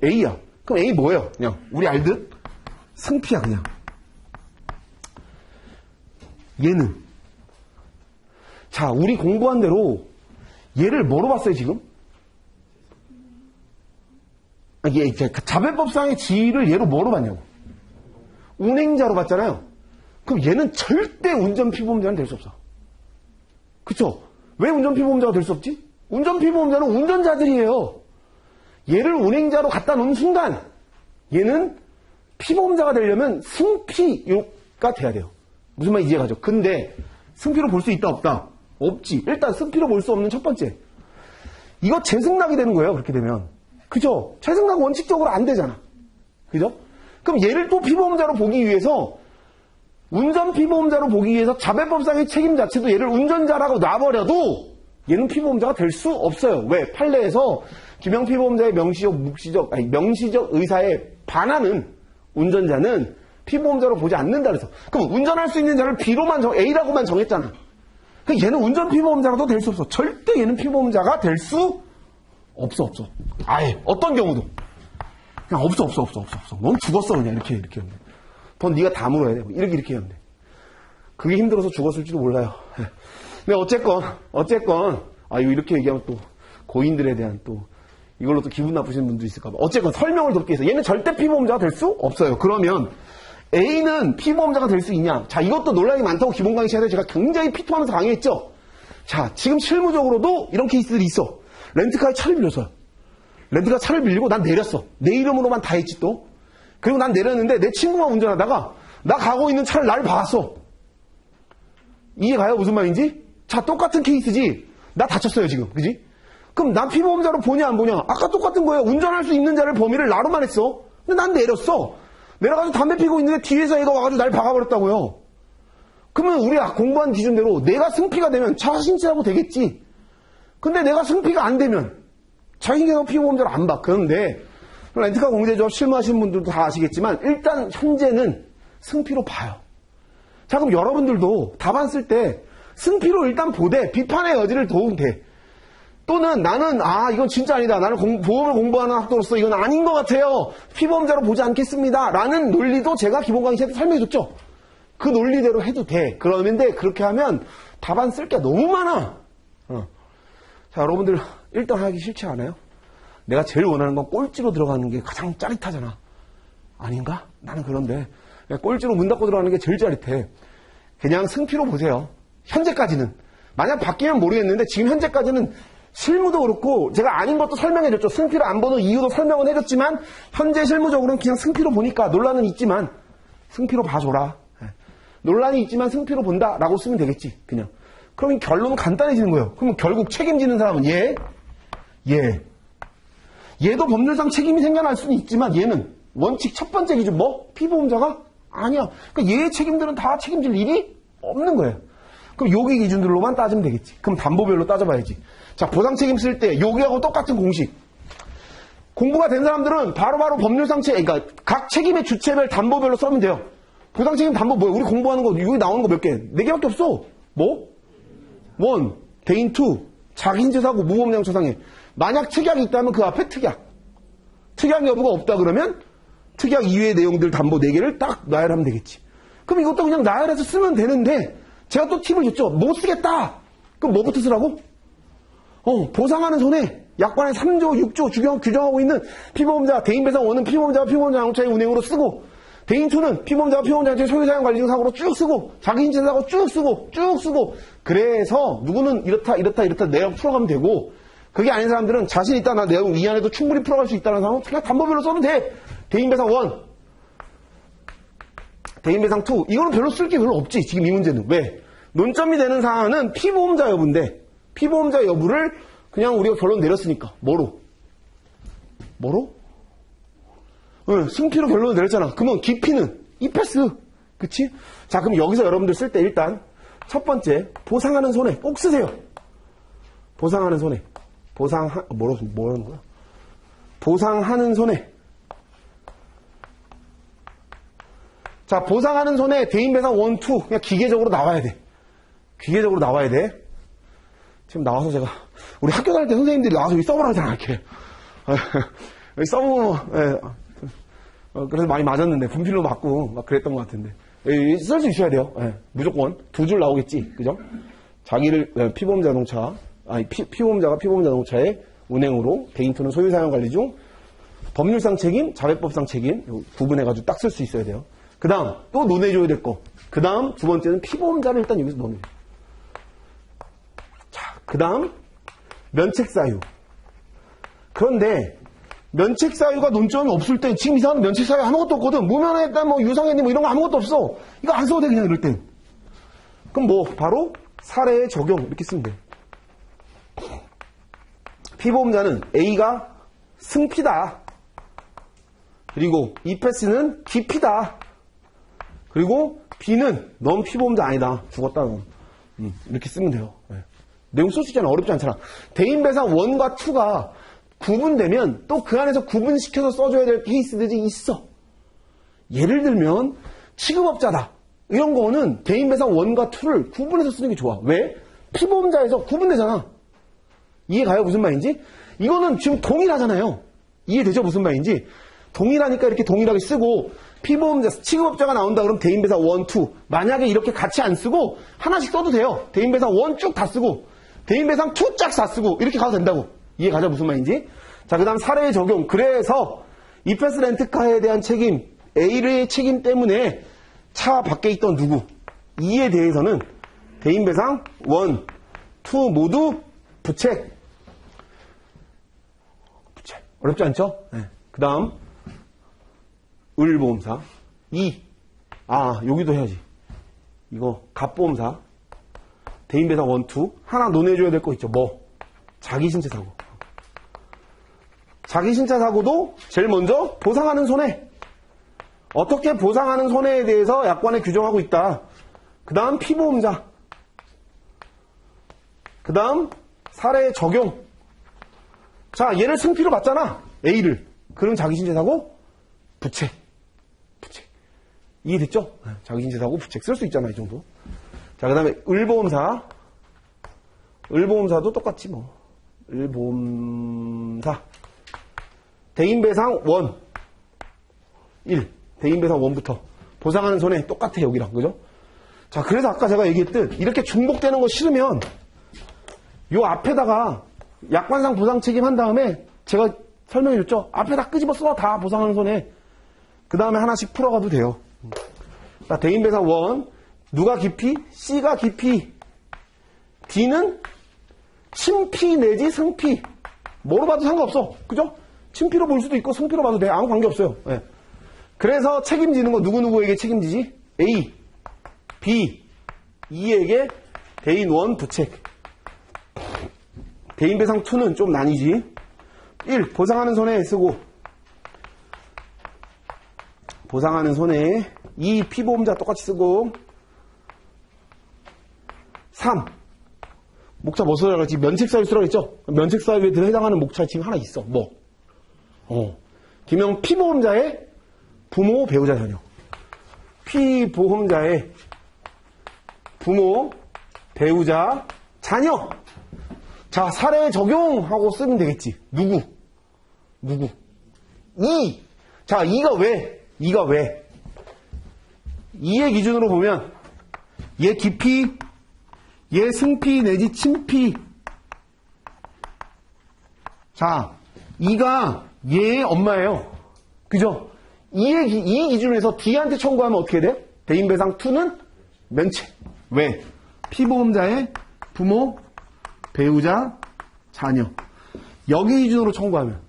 A야. 그럼 A 뭐예요? 그냥, 우리 알듯? 승피야, 그냥. 얘는. 자, 우리 공부한 대로 얘를 뭐로 봤어요, 지금? 얘, 자배법상의 지위를 얘로 뭐로 봤냐고. 운행자로 봤잖아요. 그럼 얘는 절대 운전피보험자는 될 수 없어. 그쵸? 왜 운전피보험자가 될 수 없지? 운전피보험자는 운전자들이에요. 얘를 운행자로 갖다 놓은 순간 얘는 피보험자가 되려면 승피가 돼야 돼요. 무슨 말인지 이해가죠? 근데 승피로 볼 수 있다 없다? 없지. 일단 승피로 볼 수 없는 첫 번째. 이거 재승낙이 되는 거예요. 그렇게 되면. 그죠? 재승낙 원칙적으로 안 되잖아. 그죠? 그럼 얘를 또 피보험자로 보기 위해서 운전피보험자로 보기 위해서 자배법상의 책임 자체도 얘를 운전자라고 놔버려도 얘는 피보험자가 될 수 없어요. 왜? 판례에서 기명피보험자의 명시적 의사에 반하는 운전자는 피보험자로 보지 않는다 그래서. 그럼 운전할 수 있는 자를 B로만 A라고만 정했잖아. 그러니까 얘는 운전피보험자라도 될 수 없어. 절대 얘는 피보험자가 될 수 없어. 아예 어떤 경우도. 그냥 없어. 넌 죽었어 그냥 이렇게 하면 돼. 돈 네가 다 물어야 돼. 이렇게 하면 돼. 그게 힘들어서 죽었을지도 몰라요. 네, 어쨌건, 이거 이렇게 얘기하면 또, 고인들에 대한 또, 이걸로 또 기분 나쁘신 분도 있을까봐. 어쨌건 설명을 돕기 위해서. 얘는 절대 피보험자가 될 수 없어요. 그러면, A는 피보험자가 될 수 있냐? 자, 이것도 논란이 많다고 기본 강의 시간에 제가 굉장히 피토하면서 강의했죠? 자, 지금 실무적으로도 이런 케이스들이 있어. 렌트카에 차를 빌려서요. 렌트카 차를 빌리고 난 내렸어. 내 이름으로만 다 했지 또. 그리고 난 내렸는데 내 친구가 운전하다가 나 가고 있는 차를 나를 박았어. 이해가요? 무슨 말인지? 자, 똑같은 케이스지. 나 다쳤어요, 지금. 그지? 그럼 난 피보험자로 보냐, 안 보냐? 아까 똑같은 거예요. 운전할 수 있는 자를 범위를 나로만 했어. 근데 난 내렸어. 내려가지고 담배 피고 있는데 뒤에서 얘가 와가지고 날 박아버렸다고요. 그러면 우리 공부한 기준대로 내가 승피가 되면 자신치라고 되겠지. 근데 내가 승피가 안 되면 자기가 피보험자를 안 봐. 그런데 렌트카 공제조합 실무하시는 분들도 다 아시겠지만 일단 현재는 승피로 봐요. 자, 그럼 여러분들도 답안 쓸 때 승피로 일단 보되 비판의 여지를 둬도 돼. 또는 나는 이건 진짜 아니다. 나는 보험을 공부하는 학도로서 이건 아닌 것 같아요. 피보험자로 보지 않겠습니다. 라는 논리도 제가 기본 강의 시간에 설명해줬죠. 그 논리대로 해도 돼. 그런데 그렇게 하면 답안 쓸 게 너무 많아. 자, 여러분들 일단 하기 싫지 않아요? 내가 제일 원하는 건 꼴찌로 들어가는 게 가장 짜릿하잖아. 아닌가? 나는 그런데 꼴찌로 문 닫고 들어가는 게 제일 짜릿해. 그냥 승피로 보세요. 현재까지는. 만약 바뀌면 모르겠는데 지금 현재까지는 실무도 그렇고 제가 아닌 것도 설명해줬죠. 승피로 안 보는 이유도 설명은 해줬지만 현재 실무적으로는 그냥 승피로 보니까 논란은 있지만 승피로 봐줘라. 논란이 있지만 승피로 본다라고 쓰면 되겠지. 그냥. 그럼 결론은 간단해지는 거예요. 그럼 결국 책임지는 사람은 얘. 얘도 법률상 책임이 생겨날 수는 있지만 얘는 원칙 첫 번째 기준 뭐? 피보험자가? 아니야. 그러니까 얘의 책임들은 다 책임질 일이 없는 거예요. 그럼 여기 기준들로만 따지면 되겠지. 그럼 담보별로 따져봐야지. 자, 보상 책임 쓸 때 여기하고 똑같은 공식. 공부가 된 사람들은 바로바로 법률상 그러니까 각 책임의 주체별 담보별로 써면 돼요. 보상 책임 담보 뭐야? 우리 공부하는 거 여기 나오는 거 몇 개? 4개밖에 없어. 뭐? 1, 대인 2, 자기인재사고 무보험장처상해. 만약 특약이 있다면 그 앞에 특약. 특약 여부가 없다 그러면 특약 이외의 내용들 담보 4개를 딱 나열하면 되겠지. 그럼 이것도 그냥 나열해서 쓰면 되는데 제가 또 팁을 줬죠. 못 쓰겠다. 그럼 뭐부터 쓰라고? 보상하는 손해. 약관의 3조, 6조 규정하고 있는 피보험자, 대인배상 1은 피보험자와 피보험자 자동차의 운행으로 쓰고 대인 2는 피보험자와 피보험자의 소유사용 관리 중 사고로 쭉 쓰고 자기인재 사고 쭉 쓰고 그래서 누구는 이렇다 내용 풀어가면 되고 그게 아닌 사람들은 자신 있다 나 내용 이 안에도 충분히 풀어갈 수 있다는 사람은 그냥 담보별로 써도 돼. 대인배상 1, 대인배상 2 이거는 별로 쓸 게 별로 없지. 지금 이 문제는. 왜? 논점이 되는 사안은 피보험자 여부인데 피보험자 여부를 그냥 우리가 결론 내렸으니까 뭐로? 승피로 결론을 내렸잖아. 그러면 기피는 이패스. 그치? 자, 그럼 여기서 여러분들 쓸 때 일단 첫 번째 보상하는 손해 꼭 쓰세요. 보상하는 손해. 뭐라는 거야? 보상하는 손해. 자, 보상하는 손해 대인배상 1, 2 그냥 기계적으로 나와야 돼. 기계적으로 나와야 돼. 지금 나와서 제가 우리 학교 다닐 때 선생님들이 나와서 여기 써보라고 하잖아. 이렇게. 여기 써보면 그래서 많이 맞았는데 분필로 맞고 막 그랬던 것 같은데 쓸 수 있어야 돼요. 무조건 2줄 나오겠지. 그죠? 자기를 피보험자 자동차 피보험자가 피보험자 자동차의 운행으로 대인2는 소유사용 관리 중 법률상 책임, 자회법상 책임 구분해가지고 딱 쓸 수 있어야 돼요. 그 다음 또 논해줘야 될 거. 그 다음 두 번째는 피보험자를 일단 여기서 논해요. 자, 그 다음 면책사유. 그런데 면책사유가 논점이 없을 때 지금 이 사람은 면책사유 아무것도 없거든. 무면허했다 뭐 유상했니 뭐 이런 거 아무것도 없어. 이거 안 써도 돼 그냥 이럴 땐. 그럼 뭐 바로 사례의 적용 이렇게 쓰면 돼. 피보험자는 A가 승피다. 그리고 이패스는 기피다. 그리고 B는 넌 피보험자 아니다. 죽었다 넌. 이렇게 쓰면 돼요. 내용 쓸 수 있잖아. 어렵지 않잖아. 대인배상 1과 2가 구분되면 또 그 안에서 구분시켜서 써줘야 될 케이스들이 있어. 예를 들면 취급업자다. 이런 거는 대인배상 1과 2를 구분해서 쓰는 게 좋아. 왜? 피보험자에서 구분되잖아. 이해가요? 무슨 말인지? 이거는 지금 동일하잖아요. 이해되죠? 무슨 말인지? 동일하니까 이렇게 동일하게 쓰고, 피보험자, 취급업자가 나온다 그러면 대인배상 1, 2. 만약에 이렇게 같이 안 쓰고, 하나씩 써도 돼요. 대인배상 1 쭉 다 쓰고, 대인배상 2 쫙 다 쓰고, 이렇게 가도 된다고. 이해 가자, 무슨 말인지? 자, 그 다음 사례의 적용. 그래서, 이패스 렌트카에 대한 책임, A의 책임 때문에 차 밖에 있던 누구, E에 대해서는 대인배상 1, 2 모두 부책. 부책. 어렵지 않죠? 네. 그 다음, 을보험사. 2. 여기도 해야지. 이거, 갑보험사. 대인배상 1, 2. 하나 논해줘야 될 거 있죠. 뭐? 자기신체 사고. 자기신체 사고도 제일 먼저 보상하는 손해. 어떻게 보상하는 손해에 대해서 약관에 규정하고 있다. 그 다음 피보험자. 그 다음 사례 적용. 자, 얘를 승피로 봤잖아. A를. 그럼 자기신체 사고 부책. 부책. 이해됐죠? 자기신체 사고 부책 쓸 수 있잖아, 이 정도. 자, 그 다음에 을보험사. 을보험사도 똑같지 뭐. 을보험사. 대인배상 1. 1. 대인배상 1부터. 보상하는 손해 똑같아, 여기랑. 그죠? 자, 그래서 아까 제가 얘기했듯, 이렇게 중복되는 거 싫으면, 요 앞에다가 약관상 보상 책임 한 다음에, 제가 설명해 줬죠? 앞에다 끄집어 써, 다 보상하는 손해. 그 다음에 하나씩 풀어가도 돼요. 자, 대인배상 1. 누가 기피? C가 기피. D는 친피 내지 승피. 뭐로 봐도 상관없어. 그죠? 친피로 볼 수도 있고, 승피로 봐도 돼. 아무 관계없어요. 네. 그래서 책임지는 거 누구누구에게 책임지지? A, B, E에게 대인 1 부책. 대인배상 2는 좀 나뉘지. 1. 보상하는 손해에 쓰고, 보상하는 손해에 2. 피보험자 똑같이 쓰고, 3. 목차 뭐 쓰라고 했지? 면책사유 쓰라고 했죠? 면책사유에 해당하는 목차 지금 하나 있어. 뭐? 김영 피보험자의 부모, 배우자, 자녀. 피보험자의 부모, 배우자, 자녀. 자, 사례 적용하고 쓰면 되겠지. 누구? 2. 자, 2가 왜? 2의 기준으로 보면 얘 기피, 얘 승피 내지 친피. 자, 2가 얘의 엄마예요. 그죠? 이 기준에서 D한테 청구하면 어떻게 돼? 대인배상 2는 면책. 왜? 피보험자의 부모, 배우자, 자녀. 여기 기준으로 청구하면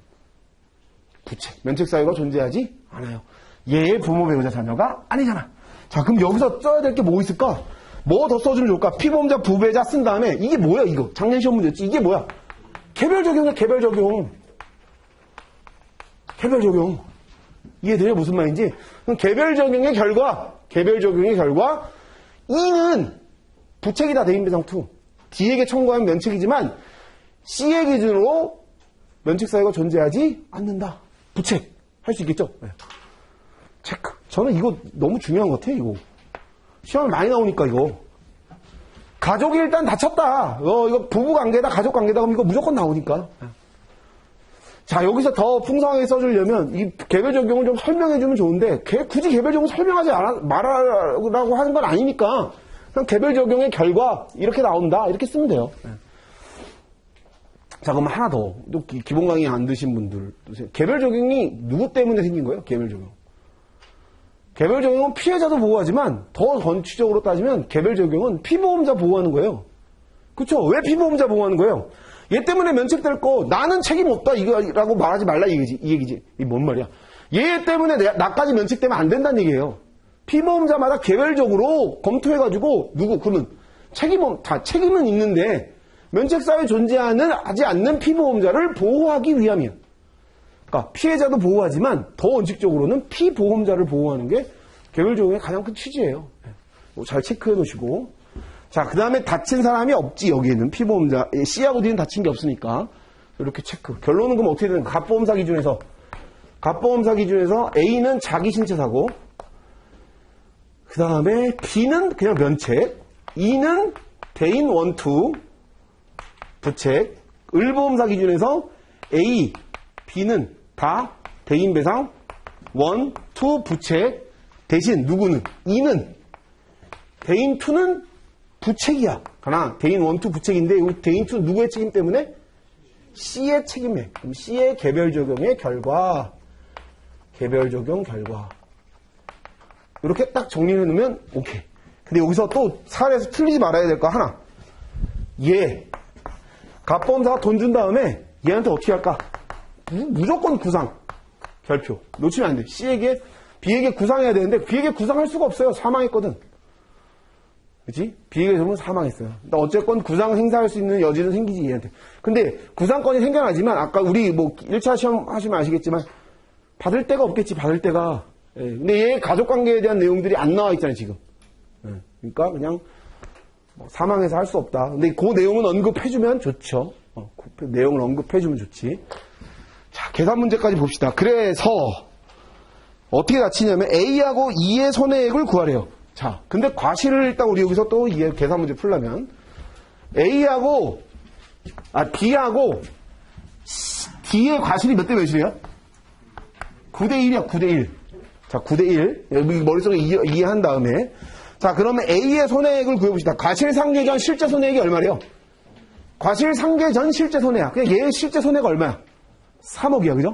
부책, 면책 사유가 존재하지 않아요. 얘의 부모, 배우자, 자녀가 아니잖아. 자, 그럼 여기서 써야 될 게 뭐 있을까? 뭐 더 써주면 좋을까? 피보험자, 부배자 쓴 다음에 이게 뭐야 이거? 작년 시험 문제였지. 이게 뭐야? 개별 적용이야, 개별 적용. 개별 적용. 이해돼요? 무슨 말인지? 그럼 개별 적용의 결과, E는 부책이다, 대인배상 2. D에게 청구하면 면책이지만 C의 기준으로 면책 사유가 존재하지 않는다. 부책. 할 수 있겠죠? 네. 체크. 저는 이거 너무 중요한 것 같아요, 이거. 시험에 많이 나오니까, 이거. 가족이 일단 다쳤다. 이거 부부 관계다, 가족 관계다. 그럼 이거 무조건 나오니까. 자, 여기서 더 풍성하게 써주려면 이 개별 적용을 좀 설명해주면 좋은데 굳이 개별 적용 설명하지 말라고 하는 건 아니니까 그냥 개별 적용의 결과 이렇게 나온다. 이렇게 쓰면 돼요. 자, 그럼 하나 더. 또 기본 강의 안 드신 분들. 개별 적용이 누구 때문에 생긴 거예요? 개별 적용. 개별 적용은 피해자도 보호하지만 더 전체적으로 따지면 개별 적용은 피보험자 보호하는 거예요. 그렇죠? 왜 피보험자 보호하는 거예요? 얘 때문에 면책될 거 나는 책임 없다 이거라고 말하지 말라 이 얘기지. 이게 뭔 말이야? 얘 때문에 나까지 면책되면 안 된다는 얘기예요. 피보험자마다 개별적으로 검토해가지고 그러면 책임은 있는데 면책사유에 하지 않는 피보험자를 보호하기 위함이야. 그러니까 피해자도 보호하지만 더 원칙적으로는 피보험자를 보호하는 게 개별적용의 가장 큰 취지예요. 잘 체크해 놓으시고. 자, 그 다음에 다친 사람이 없지, 여기에는. 피보험자. C하고 D는 다친 게 없으니까. 이렇게 체크. 결론은 그럼 어떻게 되는 거야? 갑보험사 기준에서 A는 자기 신체 사고, 그 다음에 B는 그냥 면책, E는 대인 1, 2, 부책, 을보험사 기준에서 A, B는 다 대인 배상 1, 2 부책 대신 누구는? 2는 대인 2는 부책이야. 그러나 대인 1, 2 부책인데 이 대인 2 누구의 책임 때문에? C의 책임에. 그럼 C의 개별 적용의 결과. 개별 적용 결과. 이렇게 딱 정리해 놓으면 오케이. 근데 여기서 또 사례에서 틀리지 말아야 될 거 하나. 얘 갑보험사가 돈 준 다음에 얘한테 어떻게 할까? 무조건 구상. 결표. 놓치면 안 돼. C에게 B에게 구상해야 되는데 B에게 구상할 수가 없어요. 사망했거든. 그치? B에게 되면 사망했어요. 그러니까 어쨌건 구상 행사할 수 있는 여지는 생기지 얘한테. 근데 구상권이 생겨나지만 아까 우리 뭐 1차 시험 하시면 아시겠지만 받을 데가 없겠지. 받을 데가. 예. 근데 얘 가족관계에 대한 내용들이 안 나와 있잖아요 지금. 예. 그러니까 그냥 뭐 사망해서 할 수 없다. 근데 그 내용은 언급해주면 좋죠. 그 내용을 언급해주면 좋지. 자, 계산 문제까지 봅시다. 그래서 어떻게 다치냐면 A하고 E의 손해액을 구하래요. 자, 근데 과실을 일단 우리 여기서 또 계산 문제 풀려면 B하고 D의 과실이 몇 대 몇이래요? 9대1이야, 9대1. 자, 9대1. 여기 머릿속에 이해한 다음에. 자, 그러면 A의 손해액을 구해봅시다. 과실상계 전 실제 손해액이 얼마래요? 과실상계 전 실제 손해야. 그냥 얘의 실제 손해가 얼마야? 3억이야, 그죠?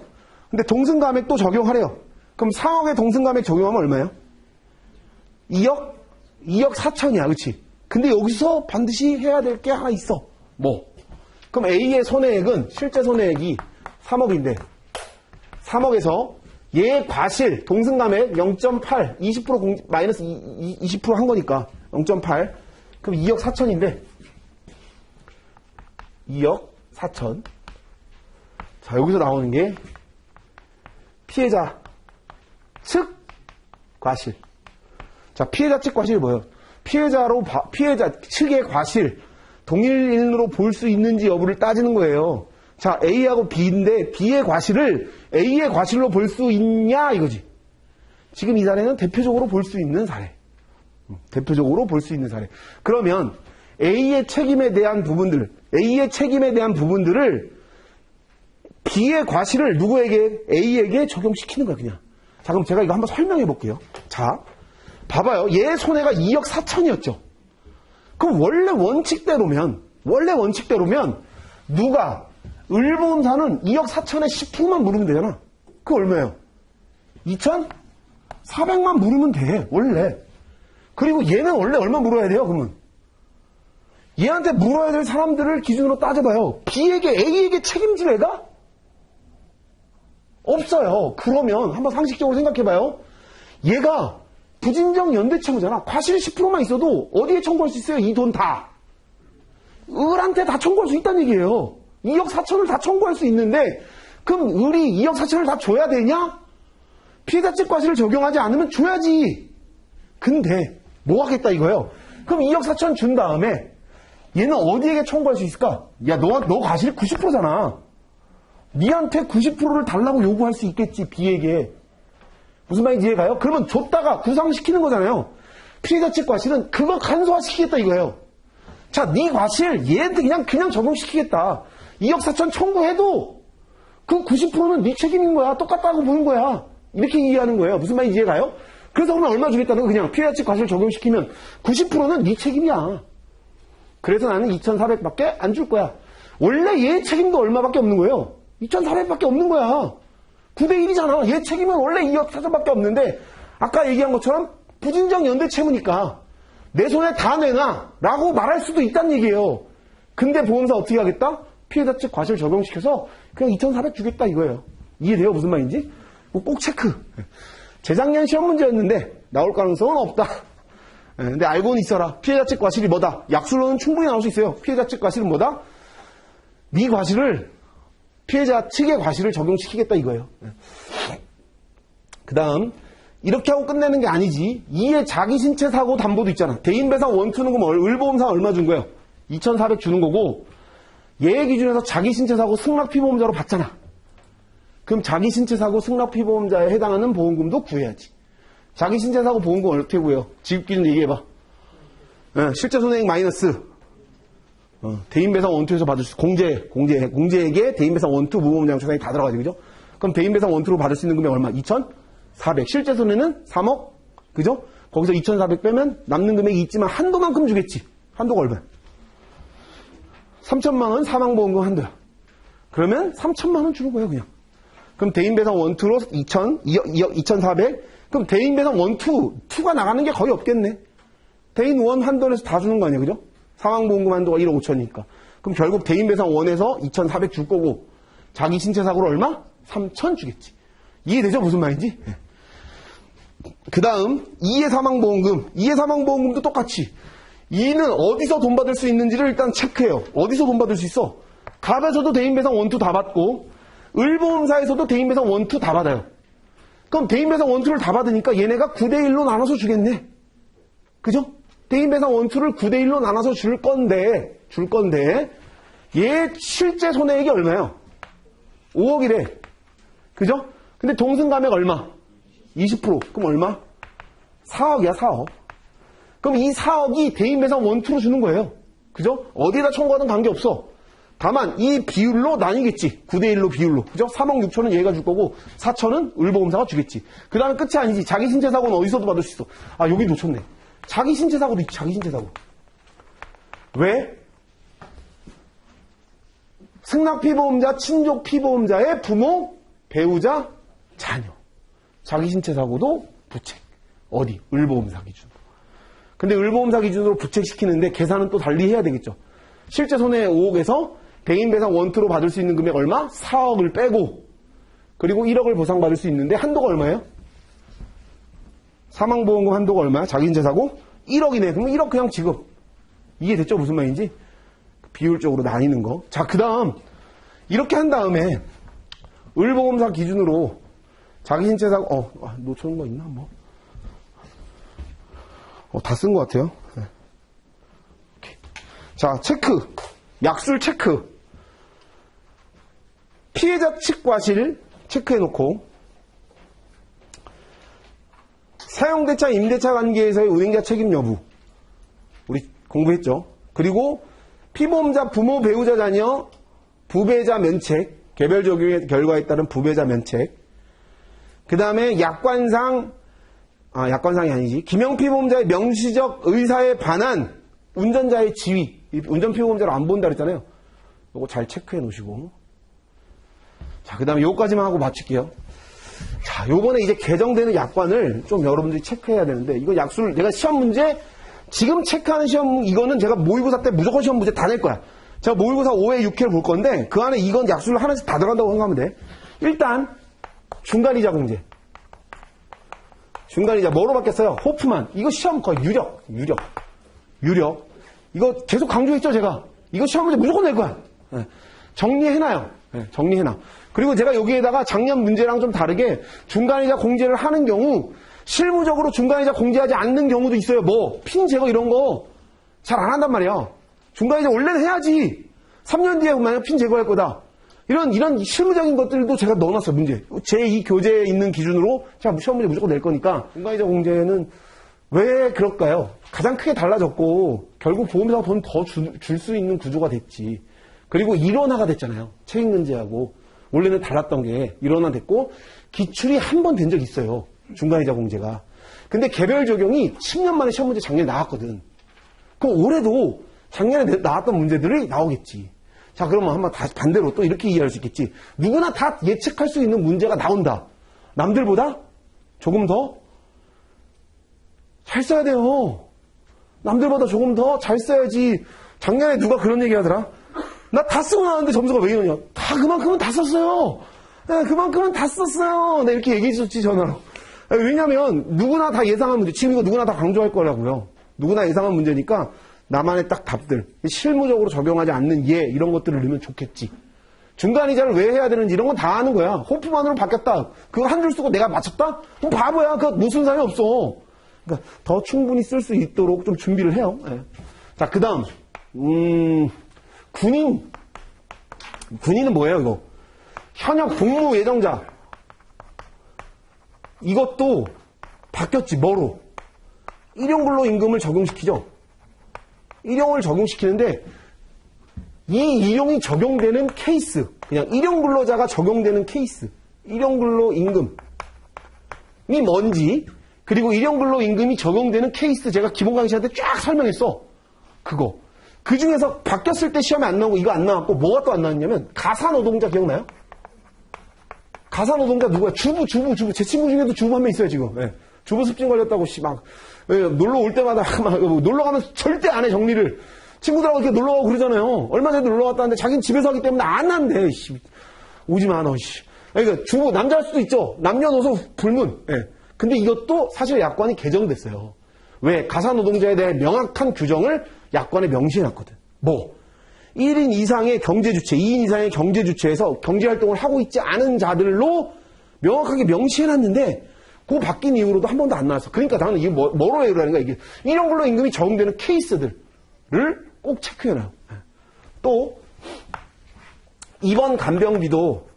근데 동승감액 또 적용하래요. 그럼 4억의 동승감액 적용하면 얼마야? 2억? 2억 4천이야, 그치? 근데 여기서 반드시 해야 될 게 하나 있어. 뭐? 그럼 A의 손해액은, 실제 손해액이 3억인데, 3억에서 얘의 과실, 동승감액 0.8, 20% 마이너스 20% 한 거니까, 0.8. 그럼 2억 4천인데, 2억 4천. 자, 여기서 나오는 게, 피해자 측 과실. 자, 피해자 측 과실이 뭐예요? 피해자 측의 과실, 동일인으로 볼 수 있는지 여부를 따지는 거예요. 자, A하고 B인데 B의 과실을 A의 과실로 볼 수 있냐 이거지. 지금 이 사례는 대표적으로 볼 수 있는 사례. 대표적으로 볼 수 있는 사례. 그러면 A의 책임에 대한 부분들을 B의 과실을 누구에게? A에게 적용시키는 거야, 그냥. 자, 그럼 제가 이거 한번 설명해 볼게요. 자, 봐봐요. 얘 손해가 2억 4천이었죠. 그럼 원래 원칙대로면 누가? 을보험사는 2억 4천에 10%만 물으면 되잖아. 그게 얼마예요? 2,400만 물으면 돼, 원래. 그리고 얘는 원래 얼마 물어야 돼요, 그러면? 얘한테 물어야 될 사람들을 기준으로 따져봐요. B에게, A에게 책임질 애가? 없어요. 그러면 한번 상식적으로 생각해봐요. 얘가 부진정 연대채무잖아. 과실 10%만 있어도 어디에 청구할 수 있어요? 이 돈 다. 을한테 다 청구할 수 있다는 얘기예요. 2억 4천을 다 청구할 수 있는데 그럼 을이 2억 4천을 다 줘야 되냐? 피해자 측 과실을 적용하지 않으면 줘야지. 근데 뭐 하겠다 이거예요. 그럼 2억 4천 준 다음에 얘는 어디에게 청구할 수 있을까? 야, 너 과실이 90%잖아. 니한테 90%를 달라고 요구할 수 있겠지, B에게. 무슨 말인지 이해가요? 그러면 줬다가 구상시키는 거잖아요. 피해자 측 과실은 그거 간소화시키겠다 이거예요. 자, 네 과실 얘한테 그냥 적용시키겠다. 2억 4천 청구해도 그 90%는 네 책임인 거야. 똑같다고 보는 거야. 이렇게 이해하는 거예요. 무슨 말인지 이해가요? 그래서 그러면 얼마 주겠다는 거 그냥 피해자 측 과실 적용시키면 90%는 네 책임이야. 그래서 나는 2,400밖에 안 줄 거야. 원래 얘 책임도 얼마밖에 없는 거예요. 2,400밖에 없는 거야. 9대1이잖아. 얘 책임은 원래 2억 4천밖에 없는데 아까 얘기한 것처럼 부진정 연대 채무니까 내 손에 다 내놔 라고 말할 수도 있다는 얘기예요. 근데 보험사 어떻게 하겠다? 피해자 측 과실 적용시켜서 그냥 2,400 주겠다 이거예요. 이해돼요? 무슨 말인지? 꼭 체크. 재작년 시험 문제였는데 나올 가능성은 없다. 근데 알고는 있어라. 피해자 측 과실이 뭐다? 약술로는 충분히 나올 수 있어요. 피해자 측 과실은 뭐다? 네 과실을 피해자 측의 과실을 적용시키겠다 이거예요. 그 다음 이렇게 하고 끝내는 게 아니지. 2의 자기신체 사고 담보도 있잖아. 대인배상 원투는 그럼 을보험사 얼마 준 거예요? 2,400 주는 거고 얘의 기준에서 자기신체 사고 승낙피보험자로 받잖아. 그럼 자기신체 사고 승낙피보험자에 해당하는 보험금도 구해야지. 자기신체 사고 보험금 어떻게 구해요? 지급기준 얘기해봐. 실제 손해액 마이너스 대인배상 원투에서 받을 수 공제액에 대인배상 원투 무보험장 최상이 다 들어가지, 그죠? 그럼 대인배상 원투로 받을 수 있는 금액 얼마? 2,400. 400. 실제 손해는 3억. 그죠? 거기서 2,400 빼면 남는 금액이 있지만 한도만큼 주겠지. 한도가 얼마야? 3천만 원 사망보험금 한도야. 그러면 3천만 원 주는 거예요, 그냥. 그럼 대인배상 원투로 2,400. 그럼 대인배상 원투, 2가 나가는 게 거의 없겠네. 대인 원 한도에서 다 주는 거 아니야, 그죠? 사망보험금 한도가 1억 5천이니까. 그럼 결국 대인배상 원에서 2,400 줄 거고, 자기 신체사고로 얼마? 3천 주겠지. 이해되죠? 무슨 말인지? 네. 그 다음, 2의 사망보험금. 2의 사망보험금도 똑같이. 2는 어디서 돈 받을 수 있는지를 일단 체크해요. 어디서 돈 받을 수 있어? 갑에서도 대인배상 원투 다 받고, 을보험사에서도 대인배상 원투 다 받아요. 그럼 대인배상 원투를 다 받으니까 얘네가 9대1로 나눠서 주겠네. 그죠? 대인배상 원투를 9대1로 나눠서 줄 건데, 얘 실제 손해액이 얼마예요? 5억이래. 그죠? 근데 동승감액 얼마? 20%. 그럼 얼마? 4억이야, 4억. 그럼 이 4억이 대인배상 원투로 주는 거예요. 그죠? 어디에다 청구하든 관계없어. 다만 이 비율로 나뉘겠지. 9대1로 비율로. 그죠? 3억 6천은 얘가 줄 거고 4천은 을보험사가 주겠지. 그 다음에 끝이 아니지. 자기 신체사고는 어디서도 받을 수 있어. 아, 여기 놓쳤네. 자기 신체사고도 있지. 자기 신체사고. 왜? 승낙피보험자, 친족피보험자의 부모, 배우자, 자녀. 자기 신체사고도 부책. 어디? 을보험사 기준. 근데 을보험사 기준으로 부책시키는데 계산은 또 달리 해야 되겠죠. 실제 손해 5억에서 대인배상 원투로 받을 수 있는 금액 얼마? 4억을 빼고 그리고 1억을 보상받을 수 있는데 한도가 얼마예요? 사망보험금 한도가 얼마야? 자기신체사고? 1억이네. 그러면 1억 그냥 지급. 이해됐죠? 무슨 말인지? 비율적으로 나뉘는 거. 자, 그 다음 이렇게 한 다음에 을보험사 기준으로 자기신체사고 놓쳐놓은 거 있나? 뭐 다 쓴 것 같아요. 네. 자, 체크. 약술 체크. 피해자 측 과실 체크해놓고 사용대차, 임대차 관계에서의 운행자 책임 여부 우리 공부했죠. 그리고 피보험자, 부모, 배우자, 자녀, 부배자 면책, 개별 적용의 결과에 따른 부배자 면책. 그 다음에 약관상이 아니지. 김영피보험자의 명시적 의사에 반한 운전자의 지위. 운전피보험자로 안 본다 그랬잖아요. 요거 잘 체크해 놓으시고. 자, 그 다음에 요거까지만 하고 마칠게요. 자, 요번에 이제 개정되는 약관을 좀 여러분들이 체크해야 되는데, 이거 약술, 내가 시험 문제, 지금 체크하는 시험, 이거는 제가 모의고사 때 무조건 시험 문제 다 낼 거야. 제가 모의고사 5회, 6회를 볼 건데, 그 안에 이건 약술 하나씩 다 들어간다고 생각하면 돼. 일단, 중간이자 공제. 중간이자 뭐로 바뀌었어요? 호프만. 이거 시험 거의 유력. 이거 계속 강조했죠, 제가. 이거 시험 문제 무조건 낼 거야. 네. 정리해놔요. 네, 정리해놔. 그리고 제가 여기에다가 작년 문제랑 좀 다르게 중간이자 공제를 하는 경우 실무적으로 중간이자 공제하지 않는 경우도 있어요. 뭐 핀 제거 이런 거 잘 안 한단 말이야. 중간이자 원래는 해야지. 3년 뒤에 만약 핀 제거할 거다. 이런 실무적인 것들도 제가 넣어놨어요. 문제. 제2 교재에 있는 기준으로 제가 시험 문제 무조건 낼 거니까 중간이자 공제는 왜 그럴까요? 가장 크게 달라졌고 결국 보험사가 돈 더 줄 수 있는 구조가 됐지. 그리고 일원화가 됐잖아요. 책임근제하고 원래는 달랐던 게 일원화됐고 기출이 한 번 된 적이 있어요. 중간이자 공제가. 근데 개별 적용이 10년 만에 시험 문제 작년에 나왔거든. 그럼 올해도 작년에 나왔던 문제들이 나오겠지. 자, 그러면 한번 다시 반대로 또 이렇게 이해할 수 있겠지. 누구나 다 예측할 수 있는 문제가 나온다. 남들보다 조금 더 잘 써야 돼요. 남들보다 조금 더 잘 써야지. 작년에 누가 그런 얘기 하더라? 나 다 쓰고 나왔는데 점수가 왜 이러냐? 다 그만큼은 다 썼어요. 네, 그만큼은 다 썼어요. 네, 이렇게 얘기해 줬지, 전화로. 왜냐면 누구나 다 예상한 문제. 지금 이거 누구나 다 강조할 거라고요. 누구나 예상한 문제니까 나만의 딱 답들. 실무적으로 적용하지 않는 예 이런 것들을 넣으면 좋겠지. 중간이자를 왜 해야 되는지 이런 건 다 아는 거야. 호프만으로 바뀌었다. 그거 한 줄 쓰고 내가 맞췄다? 그럼 바보야. 그거 무슨 상관이 없어. 그러니까 더 충분히 쓸 수 있도록 좀 준비를 해요. 네. 자, 그 다음 군인은 뭐예요, 이거? 현역 복무 예정자. 이것도 바뀌었지, 뭐로? 일용근로임금을 적용시키죠. 일용을 적용시키는데, 이 일용이 적용되는 케이스, 그냥 일용근로자가 적용되는 케이스, 일용근로임금. 뭔지, 그리고 일용근로임금이 적용되는 케이스 제가 기본 강의 시간에 쫙 설명했어. 그거. 그 중에서 바뀌었을 때 시험에 안 나오고 이거 안 나왔고 뭐가 또 안 나왔냐면 가사노동자 기억나요? 가사노동자 누구야? 주부. 제 친구 중에도 주부 한 명 있어요, 지금. 네. 주부 습진 걸렸다고, 놀러 올 때마다, 놀러 가면 절대 안 해, 정리를. 친구들하고 이렇게 놀러 가고 그러잖아요. 얼마 전에도 놀러 갔다 왔는데 자기는 집에서 하기 때문에 안 한대, 오지 마, 너, 그러니까 주부, 남자일 수도 있죠. 남녀노소 불문. 네. 근데 이것도 사실 약관이 개정됐어요. 왜? 가사노동자에 대해 명확한 규정을 약관에 명시해놨거든. 1인 이상의 경제주체, 2인 이상의 경제주체에서 경제활동을 하고 있지 않은 자들로 명확하게 명시해놨는데 그거 바뀐 이후로도 한 번도 안 나왔어. 그러니까 나는 이게 뭐로 해라는 거야. 이게 일용근로임금이 적용되는 케이스들을 꼭 체크해놔요. 또 이번 간병비도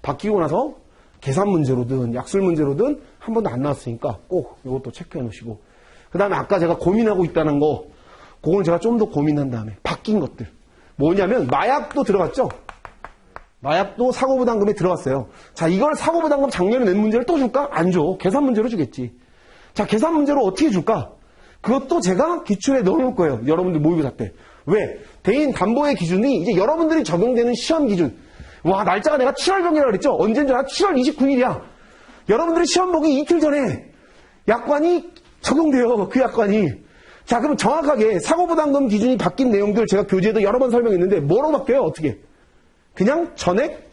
바뀌고 나서 계산 문제로든 약술 문제로든 한 번도 안 나왔으니까 꼭 이것도 체크해 놓으시고, 그 다음에 아까 제가 고민하고 있다는 거, 그건 제가 좀 더 고민한 다음에 바뀐 것들 뭐냐면 마약도 들어갔죠. 마약도 사고부담금에 들어갔어요. 자, 이걸 사고부담금 작년에 낸 문제를 또 줄까? 안 줘. 계산 문제로 주겠지. 자, 계산 문제로 어떻게 줄까? 그것도 제가 기출에 넣어놓을 거예요. 여러분들 모의고사 때. 왜? 대인 담보의 기준이 이제 여러분들이 적용되는 시험 기준. 와, 날짜가 내가 7월 정이라고 그랬죠? 언제인 줄 알아? 7월 29일이야. 여러분들이 시험 보기 이틀 전에 약관이 적용돼요. 그 약관이. 자, 그럼 정확하게 사고부담금 기준이 바뀐 내용들 제가 교재에도 여러 번 설명했는데 뭐로 바뀌어요? 어떻게? 그냥 전액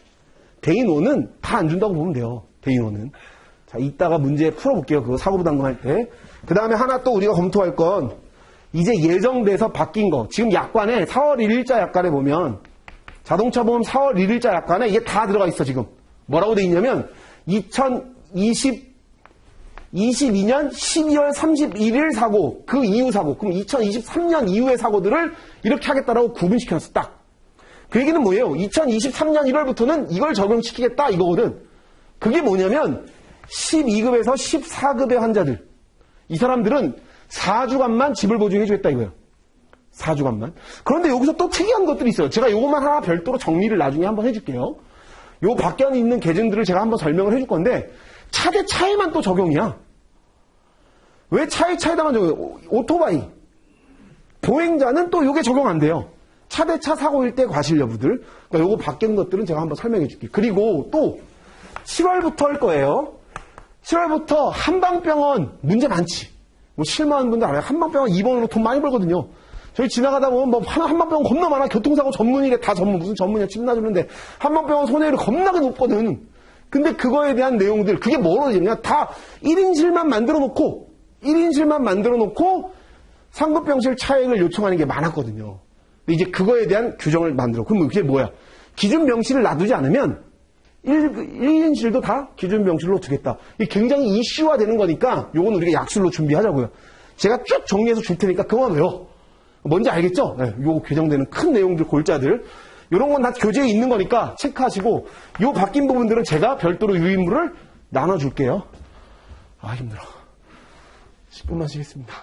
대인호는 다 안 준다고 보면 돼요. 대인호는. 자, 이따가 문제 풀어볼게요. 그거 사고부담금 할 때. 그 다음에 하나 또 우리가 검토할 건 이제 예정돼서 바뀐 거. 지금 약관에 4월 1일자 약관에 보면 자동차보험 4월 1일자 약관에 이게 다 들어가 있어, 지금. 뭐라고 돼 있냐면 2022년 12월 31일 사고, 그 이후 사고, 그럼 2023년 이후의 사고들을 이렇게 하겠다라고 구분시켜놨어, 딱. 그 얘기는 뭐예요? 2023년 1월부터는 이걸 적용시키겠다, 이거거든. 그게 뭐냐면 12급에서 14급의 환자들. 이 사람들은 4주간만 집을 보증해주겠다, 이거예요. 4주간만. 그런데 여기서 또 특이한 것들이 있어요. 제가 요것만 하나 별도로 정리를 나중에 한번 해줄게요. 요 밖에 있는 계층들을 제가 한번 설명을 해줄 건데, 차 대 차에만 또 적용이야. 왜 차에다만 적용해요? 오토바이. 보행자는 또 요게 적용 안 돼요. 차 대 차 사고일 때 과실 여부들. 그러니까 요거 바뀐 것들은 제가 한번 설명해 줄게요. 그리고 또 7월부터 할 거예요. 7월부터 한방병원 문제 많지. 뭐 실망하는 분들 알아요. 한방병원 입원으로 돈 많이 벌거든요. 저희 지나가다 보면 뭐 한방병원 겁나 많아. 교통사고 전문이래. 다 전문. 무슨 전문이야. 침 놔주는데 한방병원 손해율이 겁나게 높거든. 근데 그거에 대한 내용들, 그게 뭐로 되냐? 다 1인실만 만들어 놓고 상급병실 차액을 요청하는 게 많았거든요. 근데 이제 그거에 대한 규정을 만들어. 그럼 그게 뭐야? 기준병실을 놔두지 않으면 1인실도 다 기준병실로 두겠다. 이게 굉장히 이슈화 되는 거니까 요건 우리가 약술로 준비하자고요. 제가 쭉 정리해서 줄 테니까 그만 외워. 뭔지 알겠죠? 네, 요 개정되는 큰 내용들, 골자들. 이런 건 다 교재에 있는 거니까 체크하시고, 요 바뀐 부분들은 제가 별도로 유인물을 나눠줄게요. 아, 힘들어. 10분만 쉬겠습니다.